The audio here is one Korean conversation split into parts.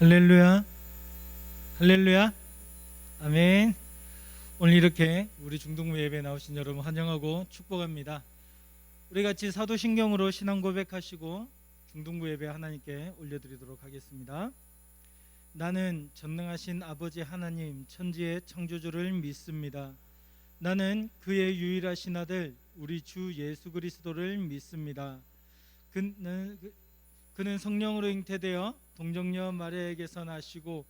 할렐루야, 할렐루야, 아멘. 오늘 이렇게 우리 중등부 예배에 나오신 여러분 환영하고 축복합니다. 우리 같이 사도신경으로 신앙 고백하시고 중등부 예배 하나님께 올려드리도록 하겠습니다. 나는 전능하신 아버지 하나님 천지의 창조주를 믿습니다. 나는 그의 유일하신 아들 우리 주 예수 그리스도를 믿습니다. 그는 성령으로 잉태되어 동정녀 마리아에게서 나시고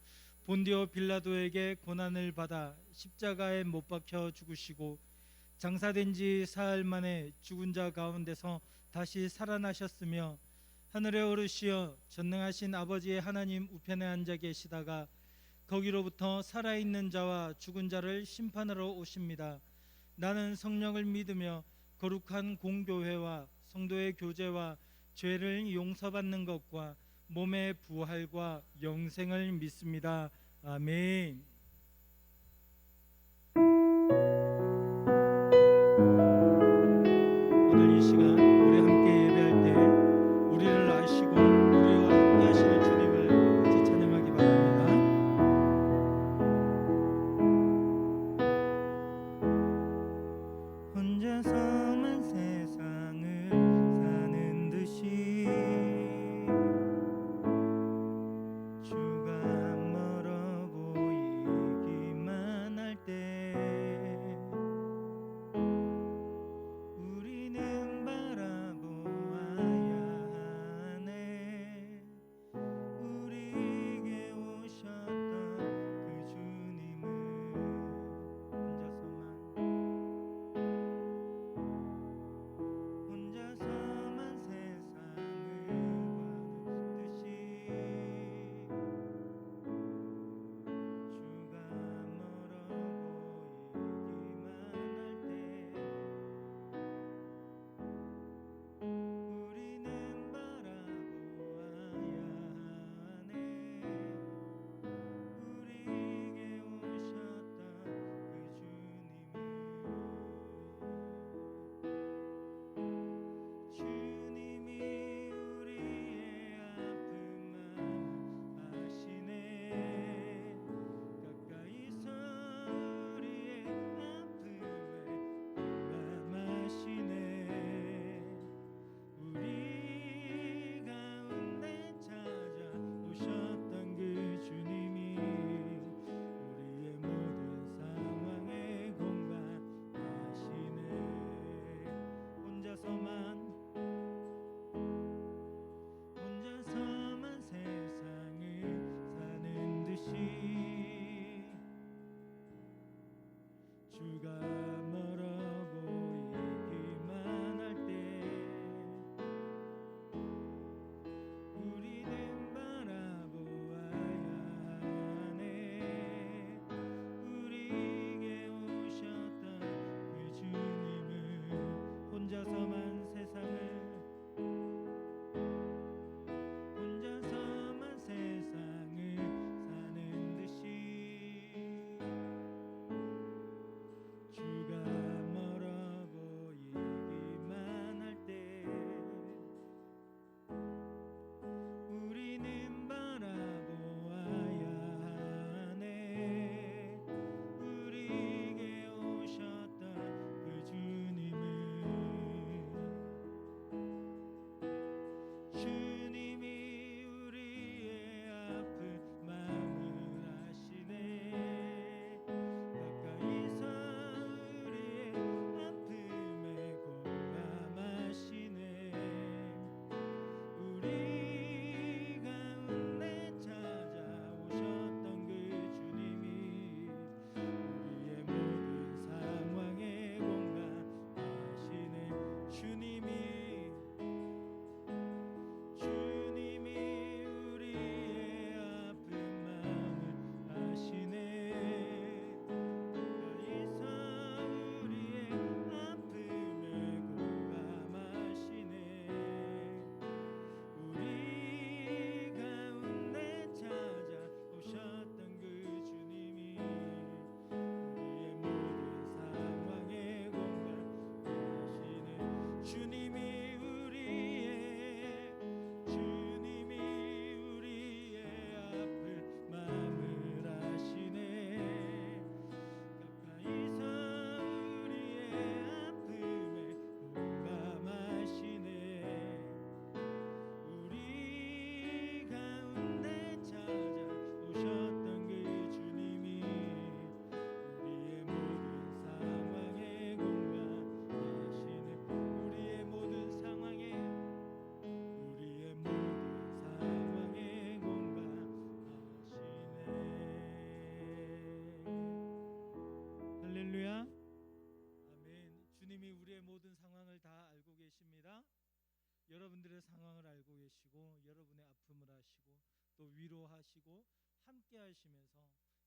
본디오 빌라도에게 고난을 받아 십자가에 못 박혀 죽으시고 장사된 지 사흘 만에 죽은 자 가운데서 다시 살아나셨으며 하늘에 오르시어 전능하신 아버지의 하나님 우편에 앉아 계시다가 거기로부터 살아있는 자와 죽은 자를 심판하러 오십니다. 나는 성령을 믿으며 거룩한 공교회와 성도의 교제와 죄를 용서받는 것과 몸의 부활과 영생을 믿습니다. 아멘. 오늘 이 시간 우리 함께 예배할 때 우리를 아시고 우리와 함께 하시는 주님을 같이 찬양하기 바랍니다. 혼자서만 세상을 사는 듯이 주가 멀어 보이기만 할 때 우리는 바라보아야 하네. 우리에게 오셨던 그 주님을 혼자서만 세상을 가는 듯이 주가 멀어 보이기만 할 때 우리는 바라보아야 하네. 우리에게 오셨던 그 주님이 우리의 아픈 마음 아시네. 가까이서 우리의 아픔에 공감하시네. 우리 가운데 찾아오셨던 그 주님이 우리의 모든 상황에 공감하시네. 혼자서만 세상을 사는 듯이 주가 멀어 보이기만 할 때 우리는 바라보아야 하네. 우리에게 오셨던 그 주님을 혼자서만 세상을 사는 듯이 주가 멀어 보이기만 할 때 우리는 바라보아야 하네. 우리에게 오셨던 그 주님을 주님이 우리의 아픈 마음을 아시네. 가까이서 우리의 아픔에 공감하시네. 우리 가운데 찾아오셨던 그 주님이 우리의 모든 상황에 공감하시네. 주님이 우리의 아픈 마음을 아시네. 가까이서 우리의 아픔에 공감하시네. 우리 가운데 찾아오셨던 그 주님이 우리의 모든 상황에 공감하시네. 주님이 우리의 아픔 여러분들의 상황을 알고 계시고 여러분의 아픔을 아시고 또 위로하시고 함께 하시면서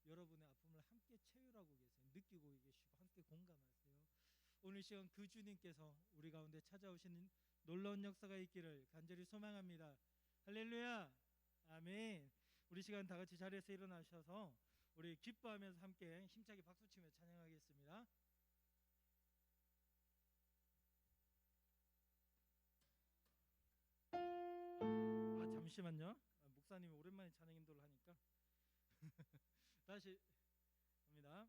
여러분의 아픔을 함께 채우라고 계세요. 느끼고 계시고 함께 공감하세요. 오늘 시간 그 주님께서 우리 가운데 찾아오시는 놀라운 역사가 있기를 간절히 소망합니다. 할렐루야, 아멘. 우리 시간 다 같이 자리에서 일어나셔서 우리 기뻐하면서 함께 힘차게 박수치며 찬양하겠습니다. 잠시만요. 목사님이 오랜만에 찬양 인도를 하니까 다시 합니다.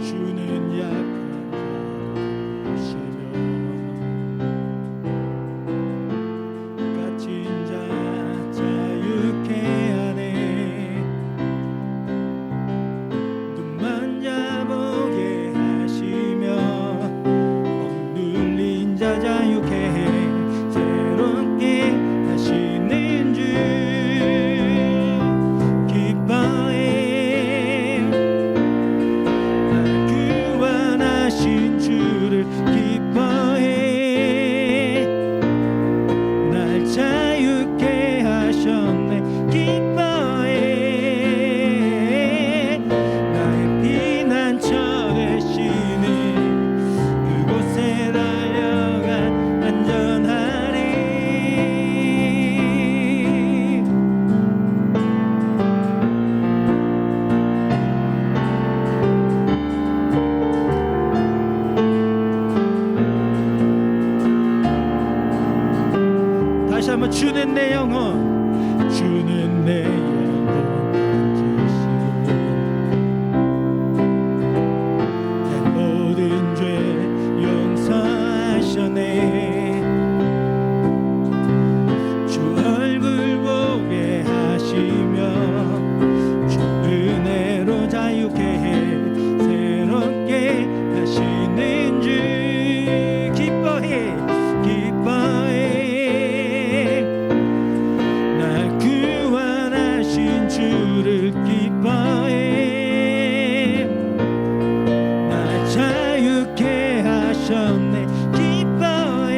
주는 약한 자를 보시며 갇힌 자 자유케 하네. 눈만 야보게 하시며 억눌린 자 자유케 해 새롭게 하시는 주 기뻐해. 주를 기뻐해. 날 자유케 하셨네. 기뻐해. 나의 피난처 되시니 그곳에 달려가 안전하리. 다시 한번 주는 내 영혼, 주는 내 영혼 지시고 내 모든 죄 용서하셨네. 주 얼굴 보게 하시며 주 은혜로 자유케 해 새롭게 하시는 주 기뻐해. 기뻐해. 주를 기뻐해. 날 자유케 하셨네. 기뻐해.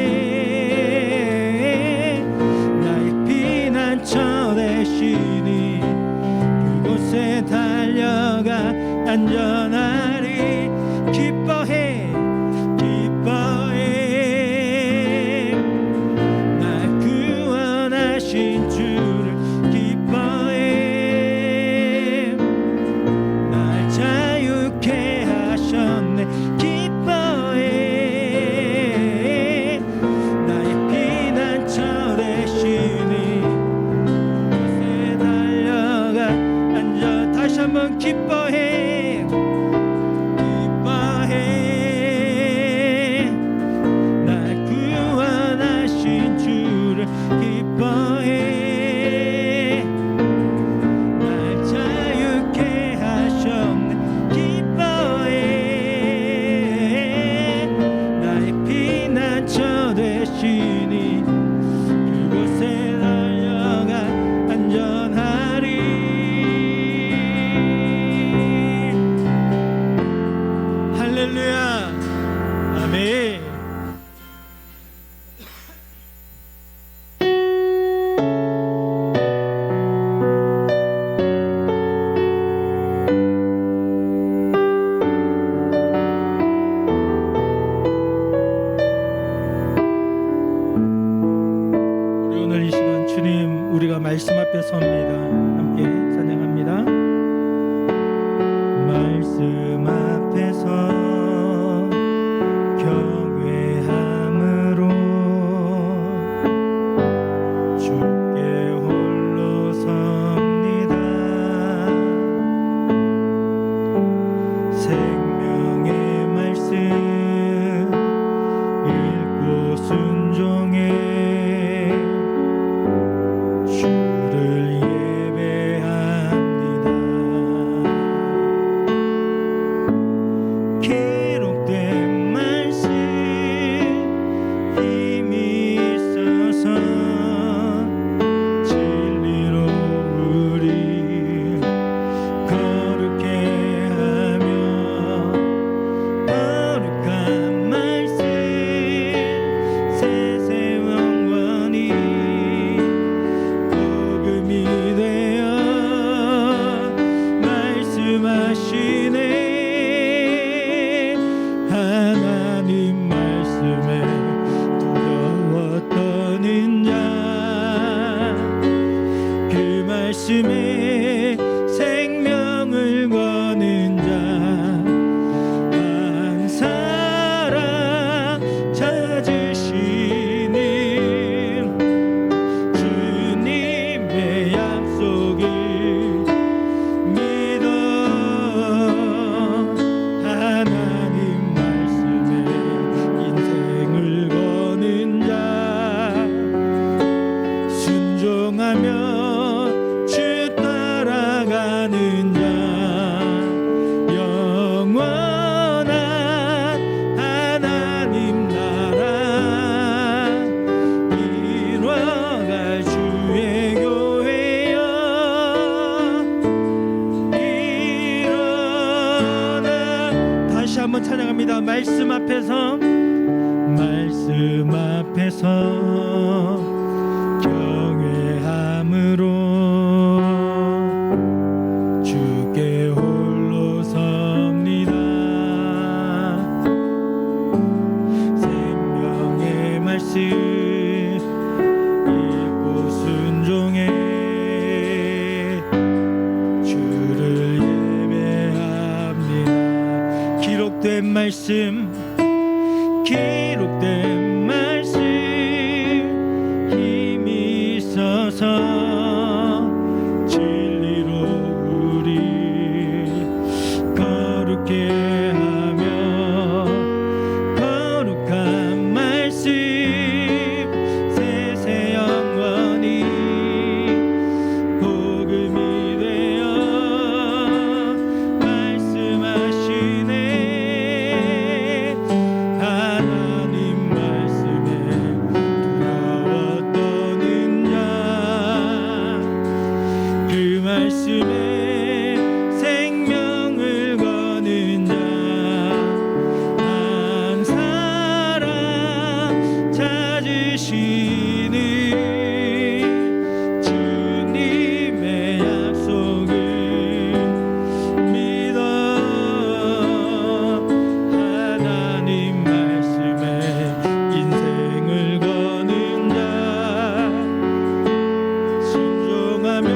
나의 피난처 되시니 그곳에 달려가 안전하리. 기뻐해. 기뻐해. 날 구원하신 주를 기뻐해. 나의 피난처 되시니 그곳에 달려가 앉아. 다시 한번 기뻐해. 기뻐해. 날 구원하신 주를 기뻐해. 날 자유케 하셨네. 피난처 되시니 그곳에 달려가 안전하리. 할렐루야, 아멘. 우리가 말씀 앞에 섭니다. 함께 찬양합니다. 말씀 앞에서 경외함으로 주께 홀로 섭니다. 생명의 말씀 읽고 순종해 주를 예배합니다. 순종하며 주 따라가는 자 영원한 하나님 나라 이뤄갈 주의 교회여 일어나. 다시 한번 찬양합니다. 말씀 앞에서 경외함으로 주께 홀로 섭니다. 생명의 말씀 읽고 순종해 주를 예배합니다. 기록된 말씀 힘이 있어서 진리로 우리 거룩게 하며 거룩한 말씀 세세 영원히 복음이 되어 말씀하시네. 하나님 말씀에 두려워 떠는 자 그 말씀에 생명을 거는 자 한 사람 찾으시는 주님의 약속을 믿어. 하나님 말씀에 인생을 거는 자 순종하며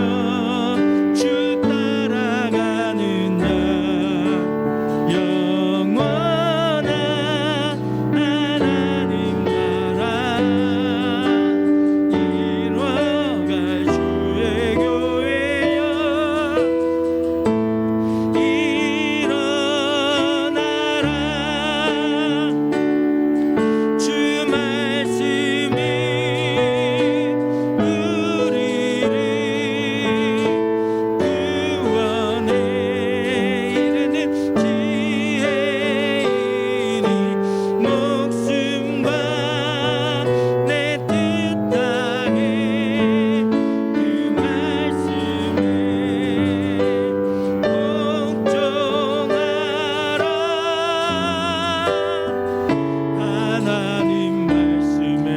주 따라가는 자 영원한 하나님 나라 이뤄갈 주의 교회여 일어나라. 주 말씀이 우리를 구원에 이르는 지혜이니 목숨과 내 뜻 다해 그 말씀에 복종하라. 하나님 말씀에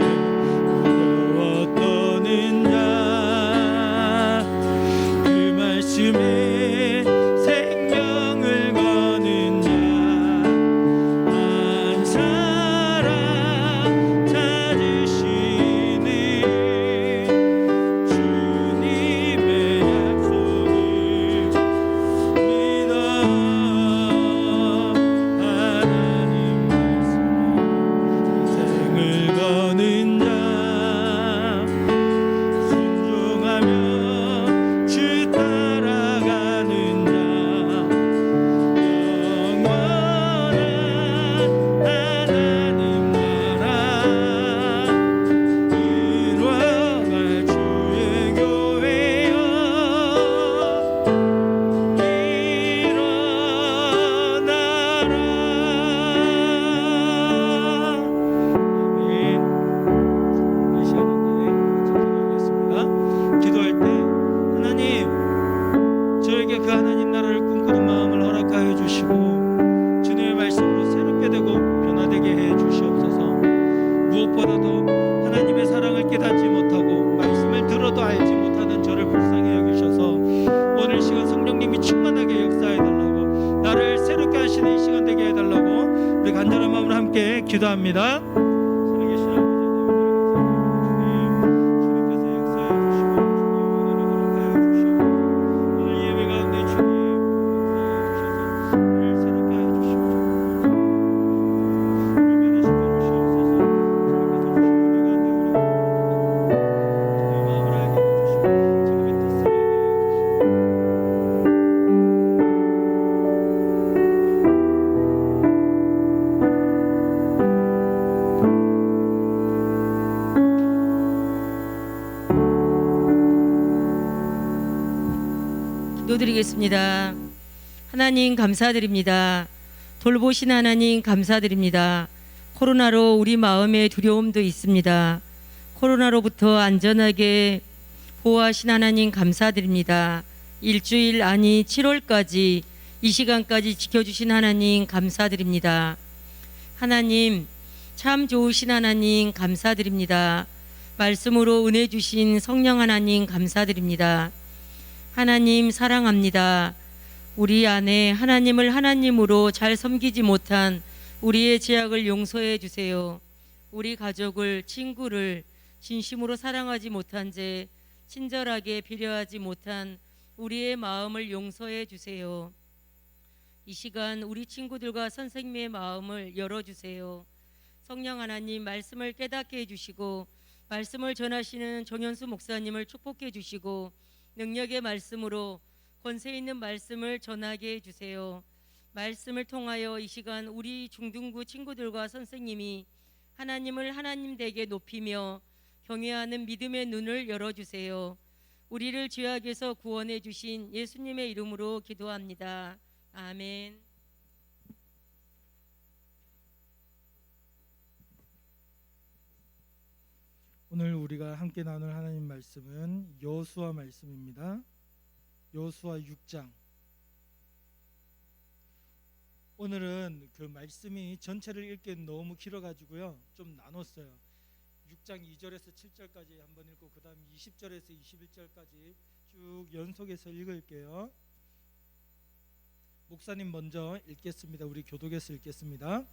두려워 떠는 자 그 말씀에 생명을 거는 자 한 사람 찾으시는 주님의 약속을 믿어. 하나님 말씀에 인생을 거는 자 순종하며 주 따라가는 자 영원한 하나님 나라 이뤄갈 주의 교회여 일어나라. 아멘. 이 시간에 같이 기도하겠습니다. 기도할 때 하나님 저에게 그 하나님 나라를 꿈꾸는 마음을 허락하여 주시고 주님의 말씀으로 새롭게 되고 변화되게 해 주시옵소서. 무엇보다도 하나님의 사랑을 깨닫지 못하고 말씀을 들어도 알지 못하는 저를 불쌍히 여기셔서 오늘 시간 성령님이 충만하게 역사해달라고 나를 새롭게 하시는 이 시간 되게 해달라고 우리 간절한 마음으로 함께 기도합니다. 살아계신 아버지 주님께서 역사해 주시고 주님 은혜를 허락하여 주시고 오늘 예배 가운데 주님 역사해 주셔서 우리를 새롭게 하여 주시고 우리를 변화시켜 주시옵소서. 주님께서 주신 은혜 가운데 우리가 주님의 마음을 알게 해주시고 주님의 뜻을 알게 해주시고 기도드리겠습니다. 하나님 감사드립니다. 돌보신 하나님 감사드립니다. 코로나로 우리 마음에 두려움도 있습니다. 코로나로부터 안전하게 보호하신 하나님 감사드립니다. 일주일 아니 7월까지 이 시간까지 지켜주신 하나님 감사드립니다. 하나님 참 좋으신 하나님 감사드립니다. 말씀으로 은혜 주신 성령 하나님 감사드립니다. 하나님 사랑합니다. 우리 안에 하나님을 하나님으로 잘 섬기지 못한 우리의 죄악을 용서해 주세요. 우리 가족을, 친구를 진심으로 사랑하지 못한 죄, 친절하게 배려하지 못한 우리의 마음을 용서해 주세요. 이 시간 우리 친구들과 선생님의 마음을 열어주세요. 성령 하나님 말씀을 깨닫게 해주시고 말씀을 전하시는 정현수 목사님을 축복해 주시고 능력의 말씀으로 권세 있는 말씀을 전하게 해주세요. 말씀을 통하여 이 시간 우리 중등부 친구들과 선생님이 하나님을 하나님 되게 높이며 경외하는 믿음의 눈을 열어주세요. 우리를 죄악에서 구원해 주신 예수님의 이름으로 기도합니다. 아멘. 오늘 우리가 함께 나눌 하나님 말씀은 여호수아 말씀입니다. 여호수아 6장. 오늘은 그 말씀이 전체를 읽기엔 너무 길어가지고요, 좀 나눴어요. 6장 2절에서 7절까지 한번 읽고 그 다음 20절에서 21절까지 쭉 연속해서 읽을게요. 목사님 먼저 읽겠습니다. 우리 교독에서 읽겠습니다.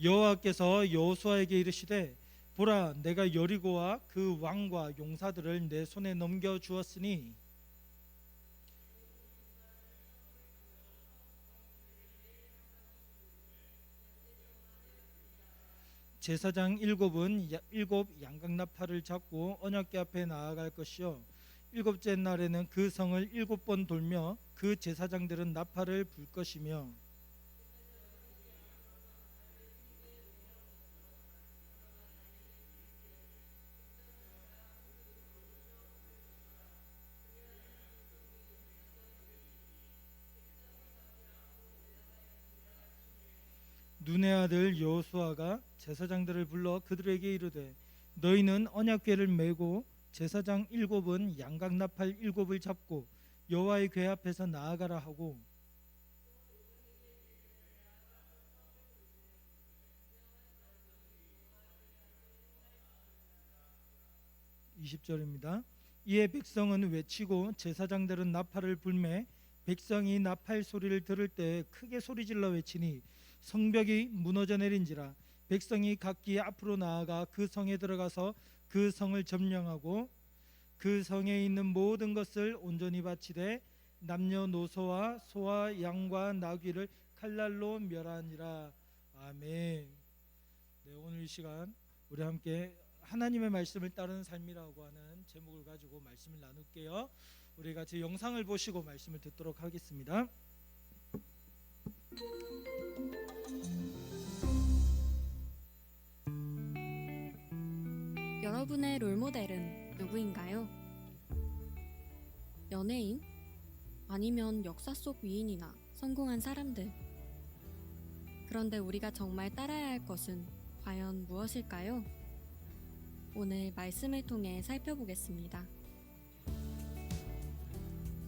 여호와께서 여호수아에게 이르시되 보라, 내가 여리고와 그 왕과 용사들을 내 손에 넘겨 주었으니 제사장 일곱은 일곱 양각나팔을 잡고 언약궤 앞에 나아갈 것이요 일곱째 날에는 그 성을 7번 돌며 그 제사장들은 나팔을 불 것이며 '눈의 아들 여호수아가 제사장들을 불러 그들에게 이르되 너희는 언약궤를 메고 제사장 7은 양각나팔 7을 잡고 여호와의 궤 앞에서 나아가라 하고 20절입니다. 이에 백성은 외치고 제사장들은 나팔을 불매 백성이 나팔 소리를 들을 때 크게 소리질러 외치니 성벽이 무너져 내린지라 백성이 각기 앞으로 나아가 그 성에 들어가서 그 성을 점령하고 그 성에 있는 모든 것을 온전히 바치되 남녀노소와 소와 양과 나귀를 칼날로 멸하니라. 아멘. 네, 오늘 이 시간 우리 함께 하나님의 말씀을 따르는 삶이라고 하는 제목을 가지고 말씀을 나눌게요. 우리 같이 영상을 보시고 말씀을 듣도록 하겠습니다. 여러분의 롤모델은 누구인가요? 연예인? 아니면 역사 속 위인이나 성공한 사람들? 그런데 우리가 정말 따라야 할 것은 과연 무엇일까요? 오늘 말씀을 통해 살펴보겠습니다.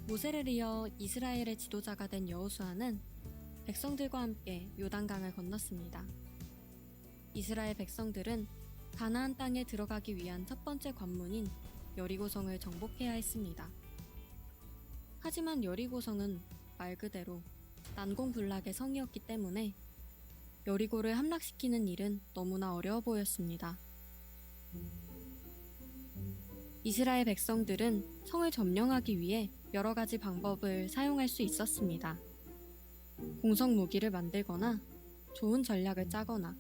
모세를 이어 이스라엘의 지도자가 된 여호수아는 백성들과 함께 요단강을 건넜습니다. 이스라엘 백성들은 가나안 땅에 들어가기 위한 첫 번째 관문인 여리고성을 정복해야 했습니다. 하지만 여리고성은 말 그대로 난공불락의 성이었기 때문에 여리고를 함락시키는 일은 너무나 어려워 보였습니다. 이스라엘 백성들은 성을 점령하기 위해 여러 가지 방법을 사용할 수 있었습니다. 공성 무기를 만들거나 좋은 전략을 짜거나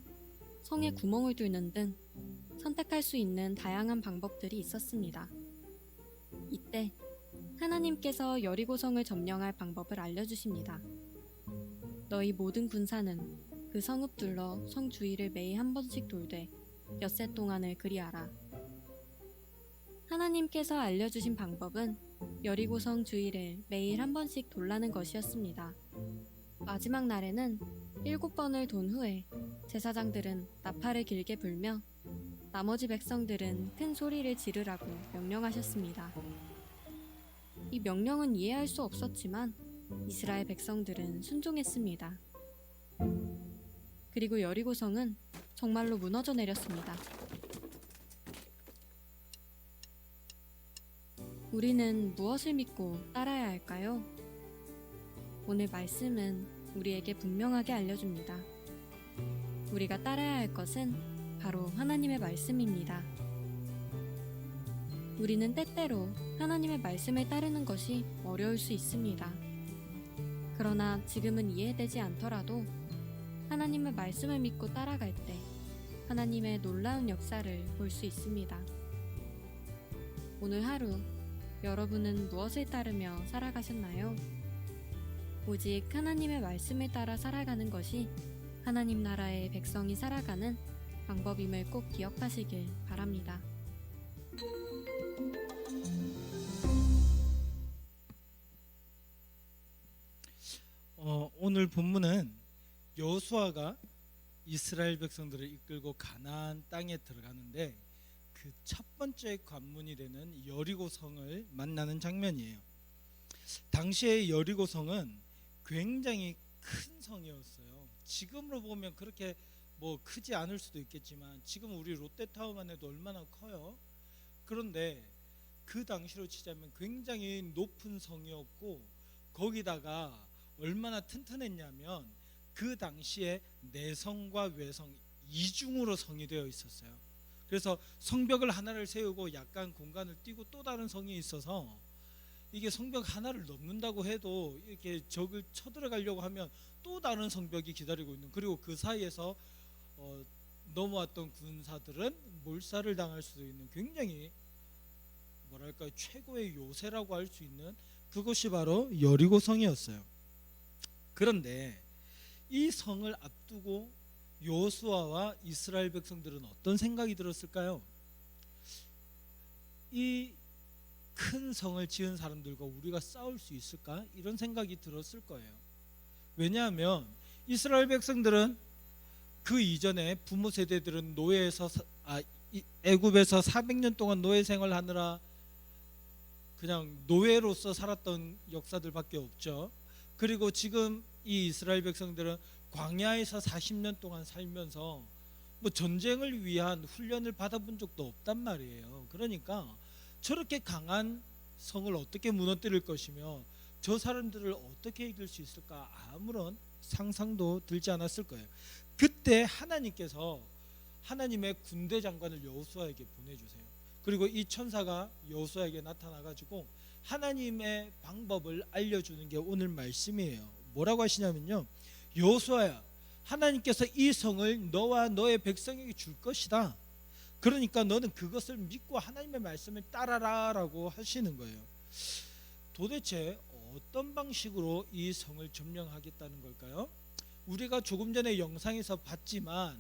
성에 구멍을 뚫는 등 선택할 수 있는 다양한 방법들이 있었습니다. 이때 하나님께서 여리고성을 점령할 방법을 알려주십니다. 너희 모든 군사는 그 성읍 둘러 성 주위를 매일 한 번씩 돌되 엿새 동안을 그리하라. 하나님께서 알려주신 방법은 여리고성 주위를 매일 한 번씩 돌라는 것이었습니다. 마지막 날에는 7번을 돈 후에 제사장들은 나팔을 길게 불며 나머지 백성들은 큰 소리를 지르라고 명령하셨습니다. 이 명령은 이해할 수 없었지만 이스라엘 백성들은 순종했습니다. 그리고 여리고성은 정말로 무너져 내렸습니다. 우리는 무엇을 믿고 따라야 할까요? 오늘 말씀은 우리에게 분명하게 알려줍니다. 우리가 따라야 할 것은 바로 하나님의 말씀입니다. 우리는 때때로 하나님의 말씀을 따르는 것이 어려울 수 있습니다. 그러나 지금은 이해되지 않더라도 하나님의 말씀을 믿고 따라갈 때 하나님의 놀라운 역사를 볼 수 있습니다. 오늘 하루 여러분은 무엇을 따르며 살아가셨나요? 오직 하나님의 말씀을 따라 살아가는 것이 하나님 나라의 백성이 살아가는 방법임을 꼭 기억하시길 바랍니다. 오늘 본문은 여호수아가 이스라엘 백성들을 이끌고 가나안 땅에 들어가는데 그 첫 번째 관문이 되는 여리고성을 만나는 장면이에요. 당시의 여리고성은 굉장히 큰 성이었어요. 지금으로 보면 그렇게 뭐 크지 않을 수도 있겠지만 지금 우리 롯데타워만 해도 얼마나 커요. 그런데 그 당시로 치자면 굉장히 높은 성이었고 거기다가 얼마나 튼튼했냐면 그 당시에 내성과 외성 이중으로 성이 되어 있었어요. 그래서 성벽을 하나를 세우고 약간 공간을 띄고 또 다른 성이 있어서 이게 성벽 하나를 넘는다고 해도 이렇게 적을 쳐들어가려고 하면 또 다른 성벽이 기다리고 있는, 그리고 그 사이에서 넘어왔던 군사들은 몰살을 당할 수도 있는 굉장히 뭐랄까 최고의 요새라고 할 수 있는 그것이 바로 여리고성이었어요. 그런데 이 성을 앞두고 여호수아와 이스라엘 백성들은 어떤 생각이 들었을까요? 이 큰 성을 지은 사람들과 우리가 싸울 수 있을까? 이런 생각이 들었을 거예요. 왜냐하면 이스라엘 백성들은 그 이전에 부모 세대들은 노예에서 애굽에서 400년 동안 노예 생활하느라 그냥 노예로서 살았던 역사들밖에 없죠. 그리고 지금 이 이스라엘 백성들은 광야에서 40년 동안 살면서 뭐 전쟁을 위한 훈련을 받아본 적도 없단 말이에요. 그러니까 저렇게 강한 성을 어떻게 무너뜨릴 것이며 저 사람들을 어떻게 이길 수 있을까 아무런 상상도 들지 않았을 거예요. 그때 하나님께서 하나님의 군대 장관을 여호수아에게 보내주세요. 그리고 이 천사가 여호수아에게 나타나가지고 하나님의 방법을 알려주는 게 오늘 말씀이에요. 뭐라고 하시냐면요, 여호수아야, 하나님께서 이 성을 너와 너의 백성에게 줄 것이다. 그러니까 너는 그것을 믿고 하나님의 말씀을 따라라 라고 하시는 거예요. 도대체 어떤 방식으로 이 성을 점령하겠다는 걸까요? 우리가 조금 전에 영상에서 봤지만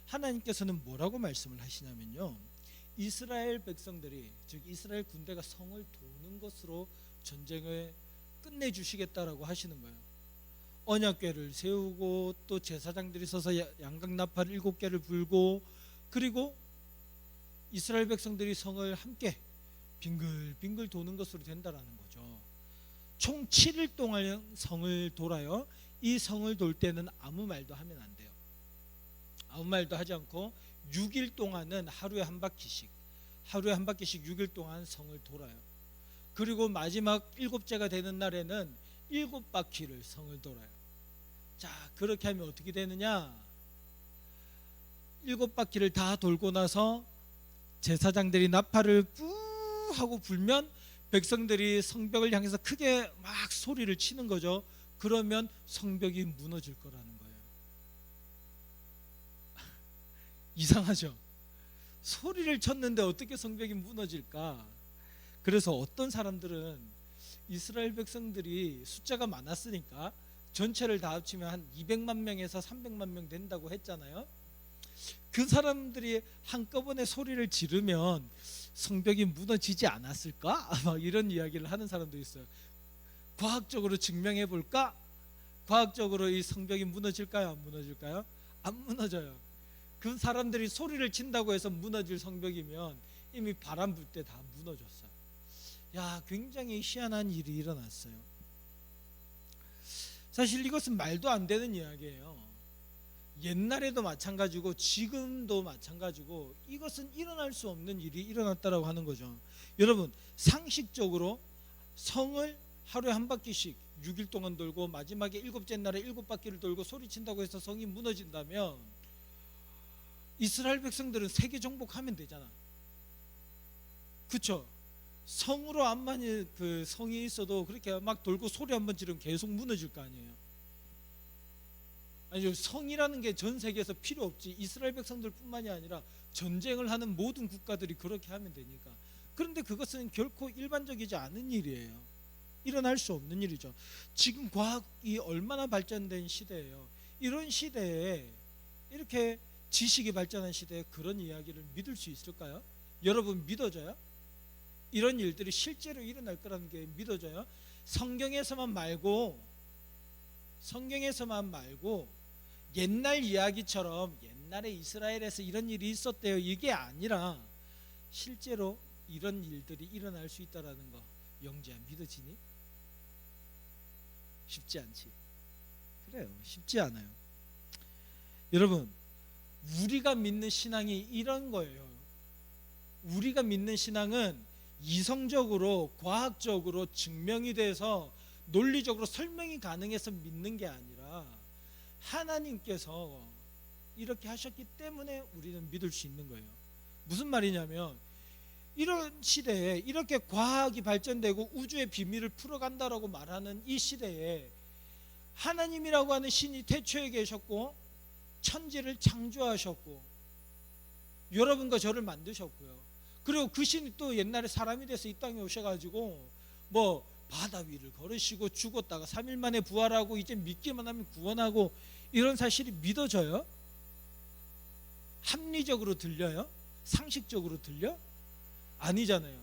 하나님께서는 뭐라고 말씀을 하시냐면요, 이스라엘 백성들이, 즉 이스라엘 군대가 성을 도는 것으로 전쟁을 끝내주시겠다라고 하시는 거예요. 언약궤를 세우고 또 제사장들이 서서 양각나팔 7개를 불고, 그리고 이스라엘 백성들이 성을 함께 빙글빙글 도는 것으로 된다라는 거죠. 총 7일 동안 성을 돌아요. 이 성을 돌 때는 아무 말도 하면 안 돼요. 아무 말도 하지 않고 6일 동안은 하루에 한 바퀴씩 6일 동안 성을 돌아요. 그리고 마지막 7째가 되는 날에는 7바퀴를 성을 돌아요. 자, 그렇게 하면 어떻게 되느냐? 7바퀴를 다 돌고 나서 제사장들이 나팔을 뿌 하고 불면 백성들이 성벽을 향해서 크게 막 소리를 치는 거죠. 그러면 성벽이 무너질 거라는 거예요. 이상하죠? 소리를 쳤는데 어떻게 성벽이 무너질까? 그래서 어떤 사람들은 이스라엘 백성들이 숫자가 많았으니까 전체를 다 합치면 한 200만 명에서 300만 명 된다고 했잖아요. 그 사람들이 한꺼번에 소리를 지르면 성벽이 무너지지 않았을까? 막 이런 이야기를 하는 사람도 있어요. 과학적으로 증명해 볼까? 과학적으로 이 성벽이 무너질까요? 안 무너질까요? 안 무너져요. 그 사람들이 소리를 친다고 해서 무너질 성벽이면 이미 바람 불 때 다 무너졌어요. 야, 굉장히 희한한 일이 일어났어요. 사실 이것은 말도 안 되는 이야기예요. 옛날에도 마찬가지고 지금도 마찬가지고 이것은 일어날 수 없는 일이 일어났다라고 하는 거죠. 여러분, 상식적으로 성을 하루에 한 바퀴씩 6일 동안 돌고 마지막에 일곱째 날에 7바퀴를 돌고 소리친다고 해서 성이 무너진다면 이스라엘 백성들은 세계 정복하면 되잖아. 그렇죠? 성으로 암만 그 성이 있어도 그렇게 막 돌고 소리 한번 지르면 계속 무너질 거 아니에요. 아니, 성이라는 게 전 세계에서 필요 없지. 이스라엘 백성들뿐만이 아니라 전쟁을 하는 모든 국가들이 그렇게 하면 되니까. 그런데 그것은 결코 일반적이지 않은 일이에요. 일어날 수 없는 일이죠. 지금 과학이 얼마나 발전된 시대예요. 이런 시대에, 이렇게 지식이 발전한 시대에 그런 이야기를 믿을 수 있을까요? 여러분, 믿어져요? 이런 일들이 실제로 일어날 거라는 게 믿어져요? 성경에서만 말고 옛날 이야기처럼 옛날에 이스라엘에서 이런 일이 있었대요, 이게 아니라 실제로 이런 일들이 일어날 수 있다라는 거, 영지야, 믿어지니? 쉽지 않지. 그래요, 쉽지 않아요. 여러분, 우리가 믿는 신앙이 이런 거예요. 우리가 믿는 신앙은 이성적으로 과학적으로 증명이 돼서 논리적으로 설명이 가능해서 믿는 게 아니라 하나님께서 이렇게 하셨기 때문에 우리는 믿을 수 있는 거예요. 무슨 말이냐면, 이런 시대에 이렇게 과학이 발전되고 우주의 비밀을 풀어간다라고 말하는 이 시대에 하나님이라고 하는 신이 태초에 계셨고 천지를 창조하셨고 여러분과 저를 만드셨고요. 그리고 그 신이 또 옛날에 사람이 돼서 이 땅에 오셔가지고 뭐 바다 위를 걸으시고 죽었다가 3일 만에 부활하고 이제 믿기만 하면 구원하고, 이런 사실이 믿어져요? 합리적으로 들려요? 상식적으로 들려? 아니잖아요.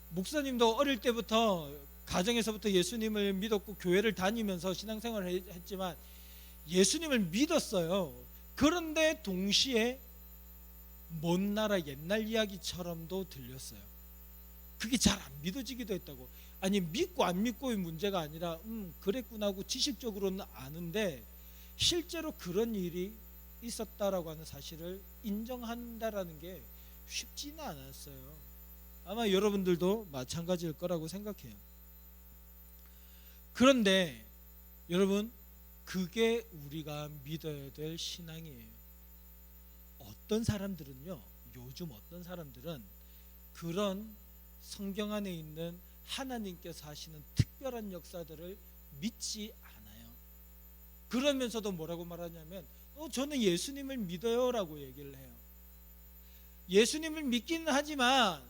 목사님도 어릴 때부터 가정에서부터 예수님을 믿었고 교회를 다니면서 신앙생활을 했지만 예수님을 믿었어요. 그런데 동시에 먼 나라 옛날 이야기처럼도 들렸어요. 그게 잘 안 믿어지기도 했다고. 아니, 믿고 안 믿고의 문제가 아니라 그랬구나 하고 지식적으로는 아는데 실제로 그런 일이 있었다라고 하는 사실을 인정한다라는 게 쉽지는 않았어요. 아마 여러분들도 마찬가지일 거라고 생각해요. 그런데 여러분, 그게 우리가 믿어야 될 신앙이에요. 어떤 사람들은요, 요즘 어떤 사람들은 그런 성경 안에 있는 하나님께서 하시는 특별한 역사들을 믿지 않아요. 그러면서도 뭐라고 말하냐면 저는 예수님을 믿어요 라고 얘기를 해요. 예수님을 믿기는 하지만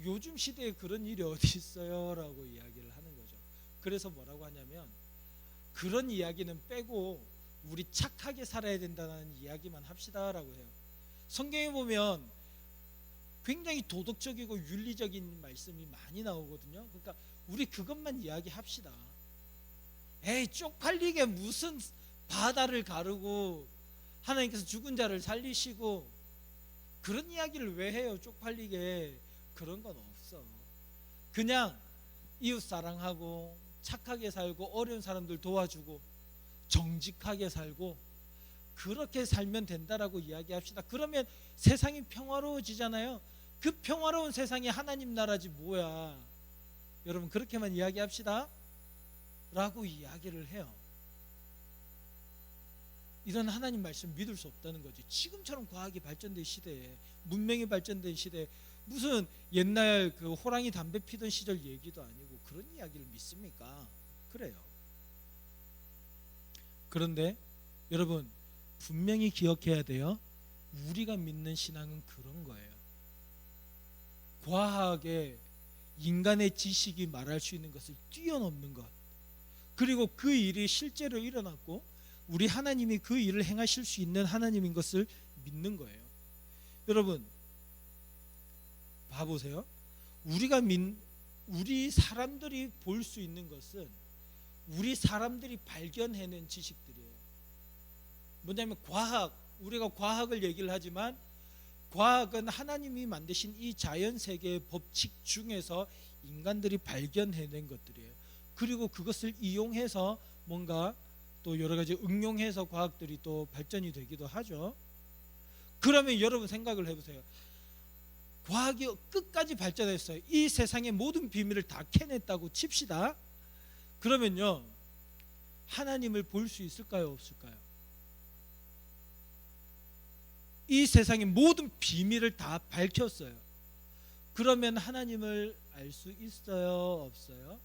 요즘 시대에 그런 일이 어디 있어요 라고 이야기를 하는 거죠. 그래서 뭐라고 하냐면 그런 이야기는 빼고 우리 착하게 살아야 된다는 이야기만 합시다 라고 해요. 성경에 보면 굉장히 도덕적이고 윤리적인 말씀이 많이 나오거든요. 그러니까 우리 그것만 이야기합시다. 에이, 쪽팔리게 무슨 바다를 가르고 하나님께서 죽은 자를 살리시고 그런 이야기를 왜 해요? 쪽팔리게. 그런 건 없어. 그냥 이웃 사랑하고 착하게 살고 어려운 사람들 도와주고 정직하게 살고 그렇게 살면 된다라고 이야기합시다. 그러면 세상이 평화로워지잖아요. 그 평화로운 세상이 하나님 나라지 뭐야. 여러분, 그렇게만 이야기합시다 라고 이야기를 해요. 이런 하나님 말씀 믿을 수 없다는 거지. 지금처럼 과학이 발전된 시대에, 문명이 발전된 시대에 무슨 옛날 그 호랑이 담배 피던 시절 얘기도 아니고 그런 이야기를 믿습니까? 그래요. 그런데 여러분, 분명히 기억해야 돼요. 우리가 믿는 신앙은 그런 거예요. 과학의 인간의 지식이 말할 수 있는 것을 뛰어넘는 것, 그리고 그 일이 실제로 일어났고 우리 하나님이 그 일을 행하실 수 있는 하나님인 것을 믿는 거예요. 여러분, 봐보세요. 우리 사람들이 볼 수 있는 것은 우리 사람들이 발견해낸 지식들이에요. 뭐냐면 우리가 과학을 얘기를 하지만 과학은 하나님이 만드신 이 자연 세계의 법칙 중에서 인간들이 발견해낸 것들이에요. 그리고 그것을 이용해서 뭔가 또 여러 가지 응용해서 과학들이 또 발전이 되기도 하죠. 그러면 여러분 생각을 해보세요. 과학이 끝까지 발전했어요. 이 세상의 모든 비밀을 다 캐냈다고 칩시다. 그러면요, 하나님을 볼 수 있을까요, 없을까요? 이 세상의 모든 비밀을 다 밝혔어요. 그러면 하나님을 알 수 있어요, 없어요?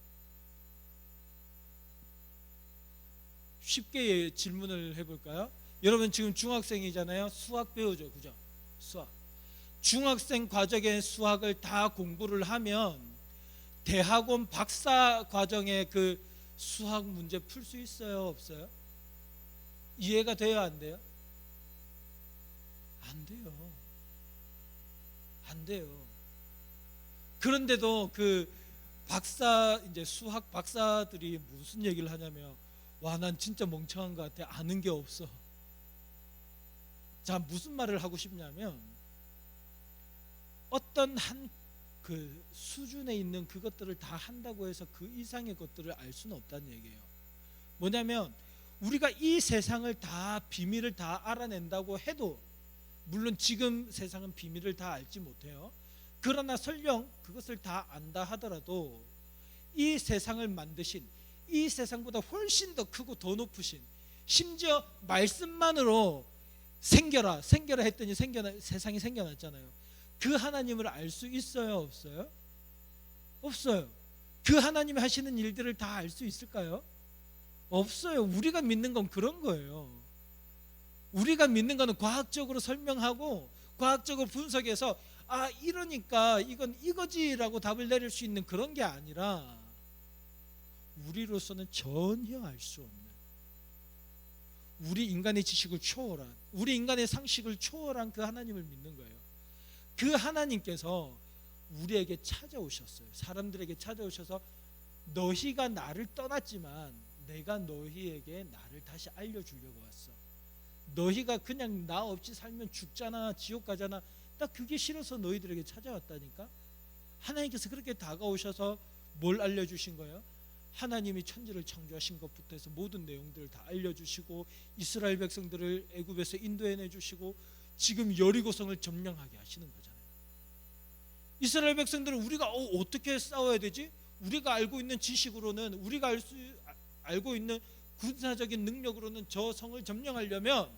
쉽게 질문을 해볼까요? 여러분 지금 중학생이잖아요. 수학 배우죠, 그죠? 수학. 중학생 과정의 수학을 다 공부를 하면 대학원 박사 과정의 그 수학 문제 풀 수 있어요, 없어요? 이해가 돼요, 안 돼요? 안 돼요. 안 돼요. 그런데도 그 이제 수학 박사들이 무슨 얘기를 하냐면, 와, 난 진짜 멍청한 것 같아. 아는 게 없어. 자, 무슨 말을 하고 싶냐면, 어떤 한 그 수준에 있는 그것들을 다 한다고 해서 그 이상의 것들을 알 수는 없다는 얘기예요. 뭐냐면 우리가 이 세상을 다 비밀을 다 알아낸다고 해도, 물론 지금 세상은 비밀을 다 알지 못해요. 그러나 설령 그것을 다 안다 하더라도 이 세상을 만드신, 이 세상보다 훨씬 더 크고 더 높으신, 심지어 말씀만으로 생겨라 했더니 세상이 생겨났잖아요. 그 하나님을 알 수 있어요, 없어요? 없어요. 그 하나님이 하시는 일들을 다 알 수 있을까요? 없어요. 우리가 믿는 건 그런 거예요. 우리가 믿는 거는 과학적으로 설명하고 과학적으로 분석해서 이러니까 이건 이거지라고 답을 내릴 수 있는 그런 게 아니라, 우리로서는 전혀 알 수 없는, 우리 인간의 지식을 초월한, 우리 인간의 상식을 초월한 그 하나님을 믿는 거예요. 그 하나님께서 우리에게 찾아오셨어요. 사람들에게 찾아오셔서 너희가 나를 떠났지만 내가 너희에게 나를 다시 알려주려고 왔어. 너희가 그냥 나 없이 살면 죽잖아, 지옥 가잖아. 나 그게 싫어서 너희들에게 찾아왔다니까. 하나님께서 그렇게 다가오셔서 뭘 알려주신 거예요? 하나님이 천지를 창조하신 것부터 해서 모든 내용들을 다 알려주시고, 이스라엘 백성들을 애굽에서 인도해내 주시고, 지금 여리고성을 점령하게 하시는 거잖아요. 이스라엘 백성들은 우리가 어떻게 싸워야 되지? 우리가 알고 있는 지식으로는, 우리가 알고 있는 군사적인 능력으로는 저 성을 점령하려면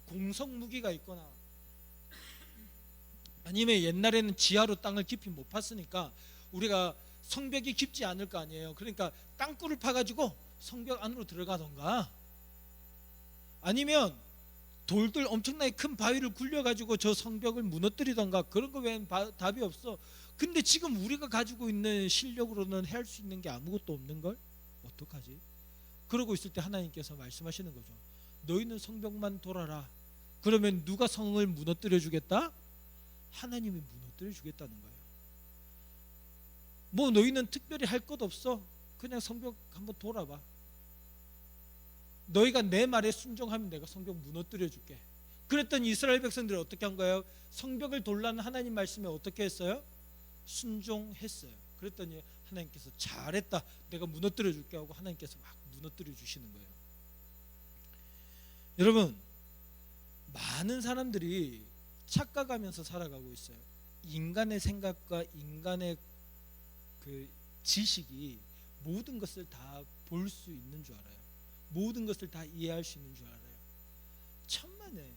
공성 무기가 있거나, 아니면 옛날에는 지하로 땅을 깊이 못 팠으니까 우리가 성벽이 깊지 않을 거 아니에요. 그러니까 땅굴을 파가지고 성벽 안으로 들어가던가, 아니면 돌들 엄청나게 큰 바위를 굴려가지고 저 성벽을 무너뜨리던가, 그런 거 외엔 답이 없어. 근데 지금 우리가 가지고 있는 실력으로는 할 수 있는 게 아무것도 없는 걸 어떡하지? 그러고 있을 때 하나님께서 말씀하시는 거죠. 너희는 성벽만 돌아라. 그러면 누가 성을 무너뜨려 주겠다? 하나님이 무너뜨려 주겠다는 거예요. 뭐 너희는 특별히 할 것 없어. 그냥 성벽 한번 돌아봐. 너희가 내 말에 순종하면 내가 성벽 무너뜨려 줄게. 그랬더니 이스라엘 백성들이 어떻게 한 거예요? 성벽을 돌라는 하나님 말씀에 어떻게 했어요? 순종했어요. 그랬더니 하나님께서 잘했다, 내가 무너뜨려 줄게 하고 하나님께서 막 무너뜨려 주시는 거예요. 여러분, 많은 사람들이 착각하면서 살아가고 있어요. 인간의 생각과 인간의 그 지식이 모든 것을 다 볼 수 있는 줄 알아요. 모든 것을 다 이해할 수 있는 줄 알아요. 천만에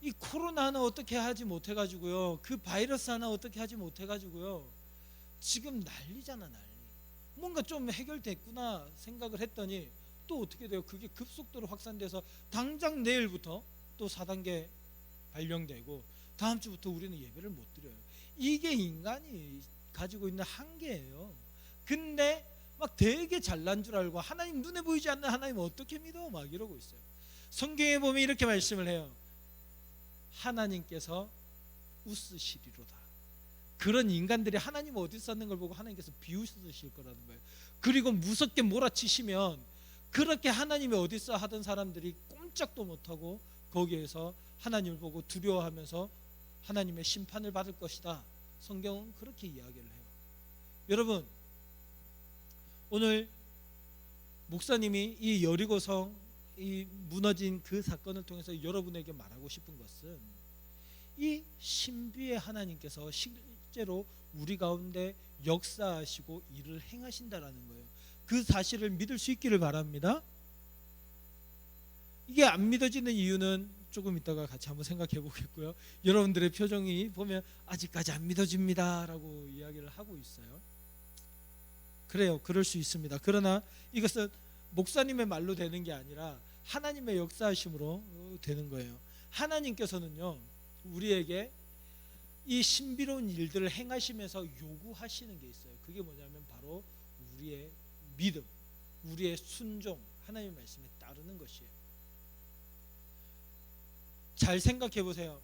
이 코로나 하나 어떻게 하지 못해가지고요, 그 바이러스 하나 어떻게 하지 못해가지고요, 지금 난리잖아, 난리. 뭔가 좀 해결됐구나 생각을 했더니 또 어떻게 돼요? 그게 급속도로 확산돼서 당장 내일부터 또 4단계 발령되고, 다음 주부터 우리는 예배를 못 드려요. 이게 인간이 가지고 있는 한계예요. 근데 막 되게 잘난 줄 알고, 하나님 눈에 보이지 않는 하나님 어떻게 믿어? 막 이러고 있어요. 성경에 보면 이렇게 말씀을 해요. 하나님께서 웃으시리로다. 그런 인간들이 하나님 어디 있었는 걸 보고 하나님께서 비웃으실 거라는 거예요. 그리고 무섭게 몰아치시면 그렇게 하나님이 어디 있어 하던 사람들이 꼼짝도 못하고 거기에서 하나님을 보고 두려워하면서 하나님의 심판을 받을 것이다. 성경은 그렇게 이야기를 해요. 여러분, 오늘 목사님이 이 여리고성 이 무너진 그 사건을 통해서 여러분에게 말하고 싶은 것은 이 신비의 하나님께서 실제로 우리 가운데 역사하시고 일을 행하신다라는 거예요. 그 사실을 믿을 수 있기를 바랍니다. 이게 안 믿어지는 이유는 조금 이따가 같이 한번 생각해 보겠고요. 여러분들의 표정이 보면 아직까지 안 믿어집니다 라고 이야기를 하고 있어요. 그래요, 그럴 수 있습니다. 그러나 이것은 목사님의 말로 되는 게 아니라 하나님의 역사하심으로 되는 거예요. 하나님께서는요, 우리에게 이 신비로운 일들을 행하시면서 요구하시는 게 있어요. 그게 뭐냐면 바로 우리의 믿음, 우리의 순종, 하나님의 말씀에 따르는 것이에요. 잘 생각해 보세요.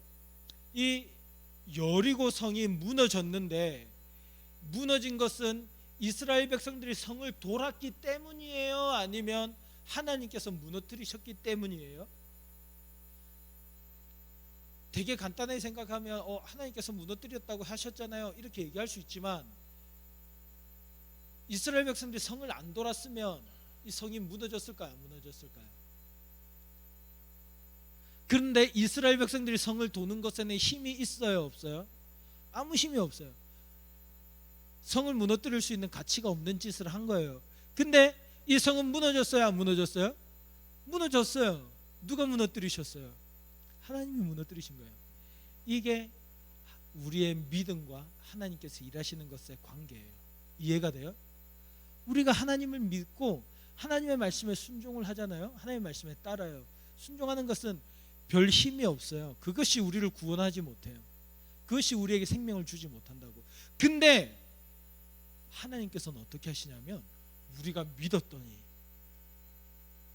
이 여리고 성이 무너졌는데 무너진 것은 이스라엘 백성들이 성을 돌았기 때문이에요? 아니면 하나님께서 무너뜨리셨기 때문이에요? 되게 간단하게 생각하면 하나님께서 무너뜨렸다고 하셨잖아요, 이렇게 얘기할 수 있지만 이스라엘 백성들이 성을 안 돌았으면 이 성이 무너졌을까요? 안 무너졌을까요? 그런데 이스라엘 백성들이 성을 도는 것에는 힘이 있어요, 없어요? 아무 힘이 없어요. 성을 무너뜨릴 수 있는 가치가 없는 짓을 한 거예요. 근데 이 성은 무너졌어요, 안 무너졌어요? 무너졌어요. 누가 무너뜨리셨어요? 하나님이 무너뜨리신 거예요. 이게 우리의 믿음과 하나님께서 일하시는 것의 관계예요. 이해가 돼요? 우리가 하나님을 믿고 하나님의 말씀에 순종을 하잖아요. 하나님의 말씀에 따라요. 순종하는 것은 별 힘이 없어요. 그것이 우리를 구원하지 못해요. 그것이 우리에게 생명을 주지 못한다고. 근데 하나님께서는 어떻게 하시냐면 우리가 믿었더니,